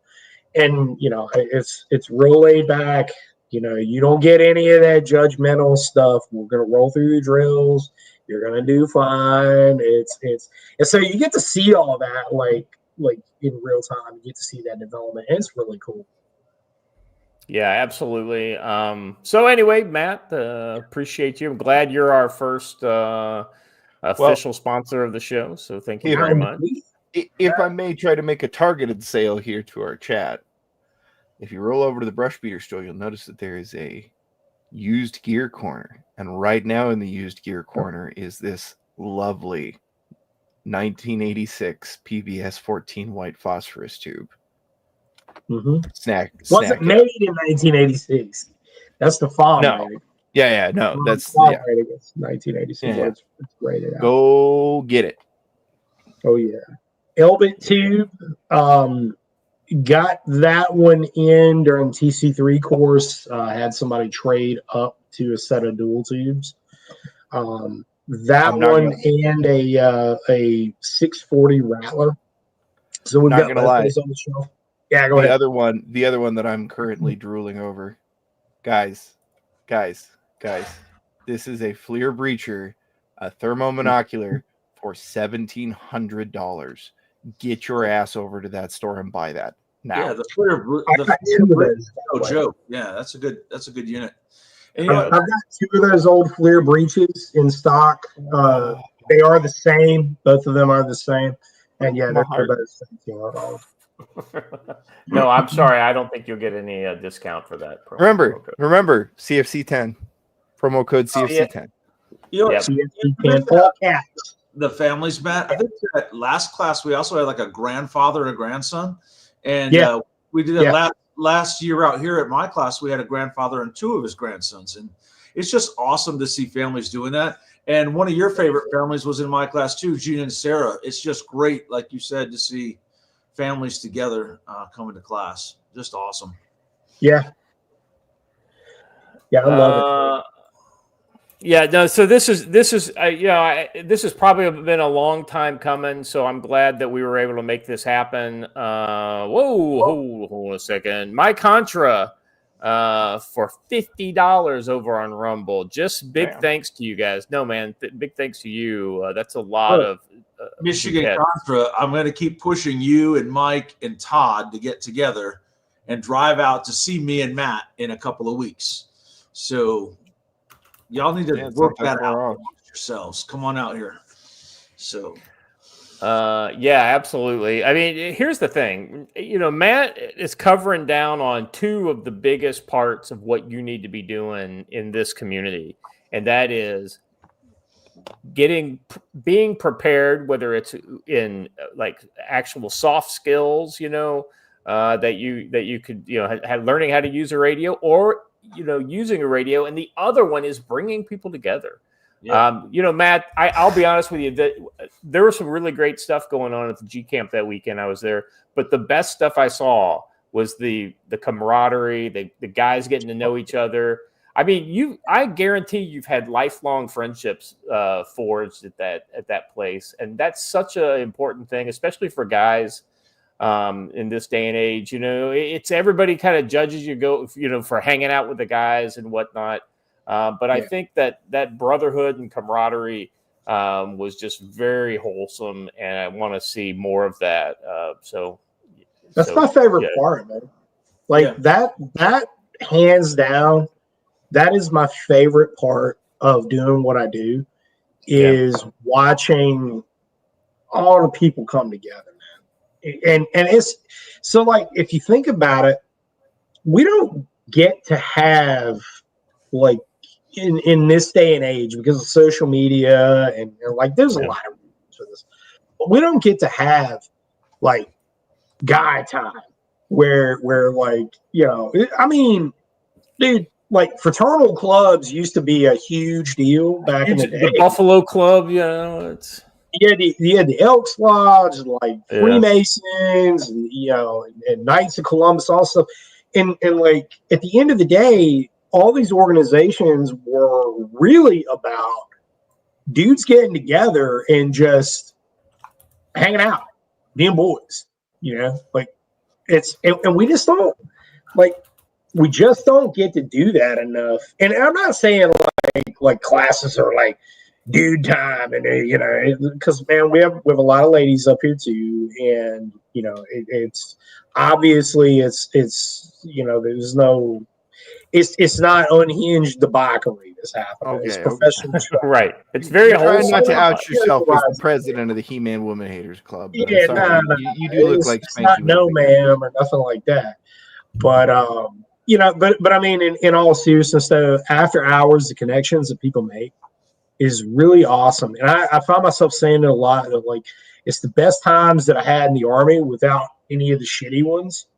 And, it's real laid back. You don't get any of that judgmental stuff. We're going to roll through the drills. You're going to do fine. And so you get to see all that, like in real time. You get to see that development. And it's really cool. Yeah, absolutely. So anyway, Matt, appreciate you. I'm glad you're our first official sponsor of the show. So thank you very much. If I may try to make a targeted sale here to our chat, if you roll over to the Brush Beater Store, you'll notice that there is a used gear corner. And right now in the used gear corner is this lovely 1986 PVS 14 white phosphorus tube. Mm-hmm. Wasn't made in 1986. That's the fall. No. Rating. Yeah. No, that's rating. It's 1986. Yeah. It's rated out. Go get it. Oh yeah. Elbit tube. Got that one in during TC3 course. Had somebody trade up to a set of dual tubes. That one and a 640 Rattler. So we've got those on the shelf. Yeah, go ahead. The other one that I'm currently drooling over. Guys, this is a FLIR breacher, a thermo monocular for $1,700. Get your ass over to that store and buy that now. Yeah, the FLIR, no joke. Yeah, that's a good unit. And I've got two of those old FLIR breaches in stock. They are the same. Both of them are the same. And yeah, My they're heart. both $17. No, I'm sorry. I don't think you'll get any discount for that. Remember, promo code. CFC10, promo code CFC10. You know, Yep. CFC10, all caps. the families, Matt. I think that last class we also had like a grandfather and a grandson, and Yeah. we did it Yeah. last year out here at my class. We had a grandfather and two of his grandsons, and it's just awesome to see families doing that. And one of your favorite families was in my class too, Gina and Sarah. It's just great, like you said, to see families together coming to class. Just awesome. Yeah. Yeah, I love it. Yeah, no. So this is this has probably been a long time coming. So I'm glad that we were able to make this happen. Hold on a second. My Contra for $50 over on Rumble. Just big thanks to you guys. No, man, big thanks to you. That's a lot of Michigan Contra. I'm going to keep pushing you and Mike and Todd to get together and drive out to see me and Matt in a couple of weeks. So y'all need to work that out amongst yourselves. Come on out here. So, yeah, absolutely. I mean, here's the thing. Matt is covering down on two of the biggest parts of what you need to be doing in this community, and that is being prepared, whether it's in like actual soft skills, that you could, have learning how to use a radio, or using a radio, and the other one is bringing people together. Yeah. Matt, I'll be honest with you, that there was some really great stuff going on at the G Camp that weekend. I was there, but the best stuff I saw was the camaraderie, the guys getting to know each other. I mean, I guarantee you've had lifelong friendships forged at that place, and that's such an important thing, especially for guys. In this day and age, it's everybody kind of judges you for hanging out with the guys and whatnot. But I think that brotherhood and camaraderie was just very wholesome, and I want to see more of that. That's my favorite part, man. Like that hands down, that is my favorite part of doing what I do, is watching all the people come together. And it's so, like, if you think about it, we don't get to have, like, in this day and age, because of social media and like there's a lot of reasons for this, but we don't get to have like guy time where like, I mean, dude, like fraternal clubs used to be a huge deal back in the day. The Buffalo Club, it's. You had the Elks Lodge, like Freemasons, and Knights of Columbus, also. And like at the end of the day, all these organizations were really about dudes getting together and just hanging out, being boys, like and we just don't, like, we just don't get to do that enough. And I'm not saying like classes are like dude time, and because man, we have a lot of ladies up here too, and it's obviously it's there's no, it's not unhinged debauchery that's happening. It's professional stuff. Right. It's very trying not to out yourself as the president of the He-Man Woman Haters Club. You do look like it's not no ma'am or nothing like that. But but I mean, in all seriousness though, after hours, the connections that people make is really awesome. And I find myself saying it a lot, that like it's the best times that I had in the Army without any of the shitty ones,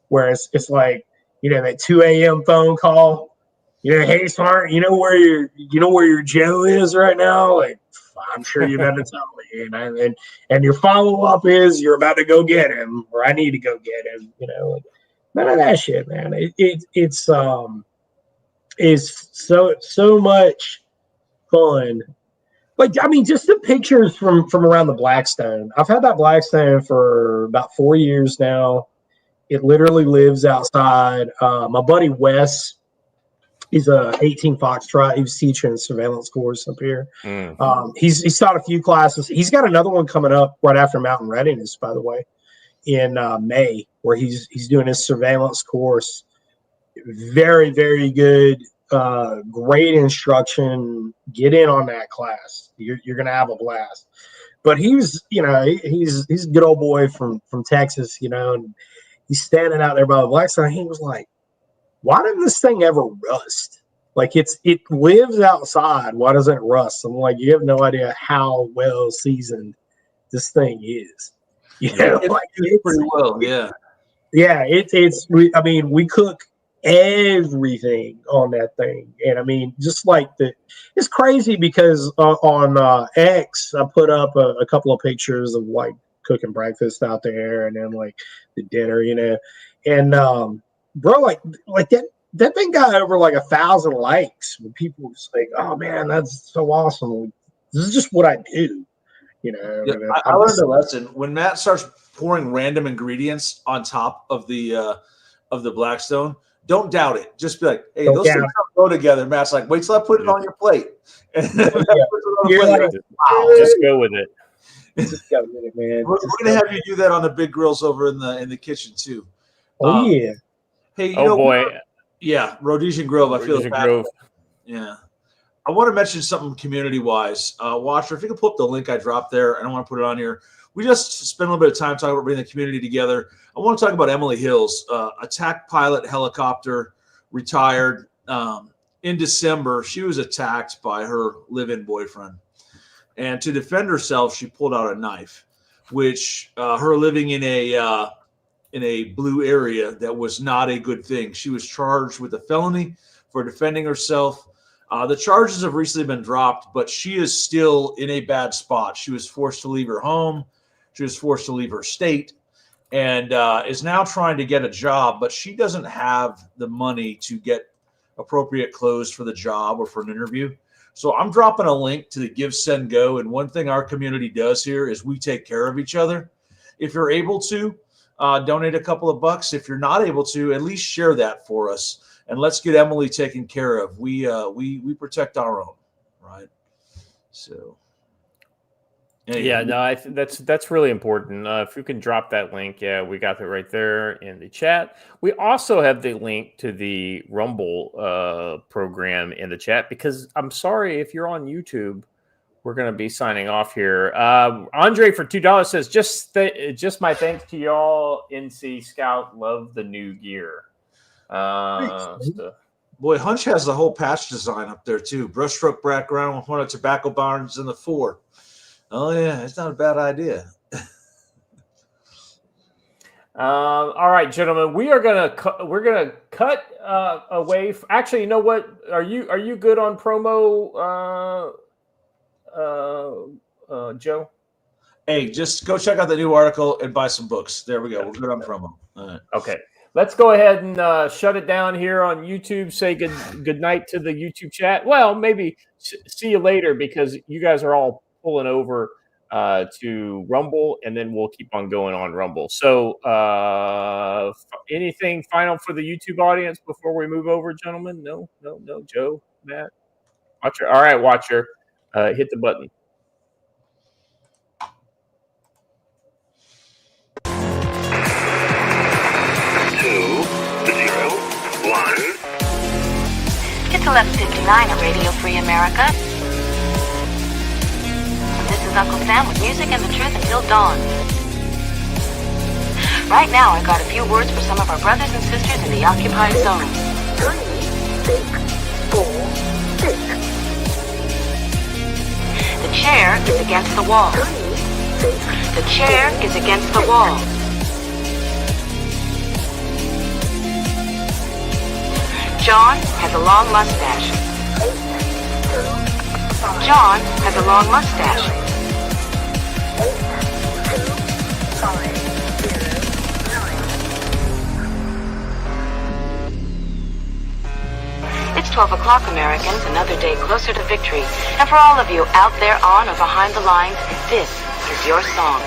where it's like, that 2 a.m. phone call, hey smart, where your Joe is right now? Like, I'm sure you're about to tell me. And your follow-up is you're about to go get him, or I need to go get him, like, none of that shit, man. It's so much fun. Like, I mean, just the pictures from around the Blackstone. I've had that Blackstone for about 4 years now. It literally lives outside. My buddy Wes, he's a 18 Foxtrot. He was teaching a surveillance course up here. He's taught a few classes. He's got another one coming up right after Mountain Readiness, by the way, in May, where he's doing his surveillance course. Very, very good. Great instruction. Get in on that class. You're gonna have a blast. But he's a good old boy from Texas, and he's standing out there by the black sign. He was like, "Why didn't this thing ever rust? Like it lives outside. Why doesn't it rust?" I'm like, "You have no idea how well seasoned this thing is." It's pretty well, yeah. Yeah, I mean, we cook everything on that thing, and I mean, just like it's crazy because on X I put up a couple of pictures of like cooking breakfast out there, and then like the dinner, and bro, like that thing got over like 1,000 likes when people just like, "Oh man, that's so awesome! This is just what I do." Yeah, I learned a lesson when Matt starts pouring random ingredients on top of the Blackstone. Don't doubt it. Just be like, "Hey, those things don't go together." Matt's like, "Wait till I put it on your plate." Just go with it. Just go with it, man. We're gonna have you do that on the big grills over in the kitchen too. Oh yeah. Hey, boy. Yeah, Rhodesian Grove. I feel bad. Yeah. I want to mention something community-wise. Watcher, if you can pull up the link I dropped there, I don't want to put it on here. We just spent a little bit of time talking about bringing the community together. I want to talk about Emily Hills, attack pilot helicopter, retired. In December, she was attacked by her live-in boyfriend. And to defend herself, she pulled out a knife, which her living in a blue area, that was not a good thing. She was charged with a felony for defending herself. The charges have recently been dropped, but she is still in a bad spot. She was forced to leave her home. She was forced to leave her state, and is now trying to get a job, but she doesn't have the money to get appropriate clothes for the job or for an interview. So I'm dropping a link to the Give, Send, Go. And one thing our community does here is we take care of each other. If you're able to, donate a couple of bucks. If you're not able to, at least share that for us. And let's get Emily taken care of. We protect our own, right? So, anyway. Yeah, no, that's really important. If you can drop that link, we got it right there in the chat. We also have the link to the Rumble program in the chat, because I'm sorry if you're on YouTube, we're going to be signing off here. Andre for $2 says, just my thanks to y'all. NC Scout, love the new gear. Boy, Hunch has the whole patch design up there too. Brushstroke background with one of tobacco barns in the 4. Oh yeah, it's not a bad idea. All right, gentlemen, we're gonna cut away. Actually, you know what? Are you good on promo, Joe? Hey, just go check out the new article and buy some books. There we go. We're good on promo. All right. Okay. Let's go ahead and shut it down here on YouTube. Say good night to the YouTube chat. Well, maybe see you later, because you guys are all pulling over to Rumble, and then we'll keep on going on Rumble. So anything final for the YouTube audience before we move over, gentlemen? No, Joe, Matt, Watcher. All right, Watcher, hit the button. It's 11:59 at Radio Free America. This is Uncle Sam with music and the truth until dawn. Right now, I've got a few words for some of our brothers and sisters in the occupied zone. 3, 6, 4, 6. The chair is against the wall. 3, 6. The chair is against the wall. John has a long mustache. 8, 2, 5. John has a long mustache. 8, 2, 5, 0, 9. It's 12 o'clock, Americans, another day closer to victory. And for all of you out there on or behind the lines, this is your song.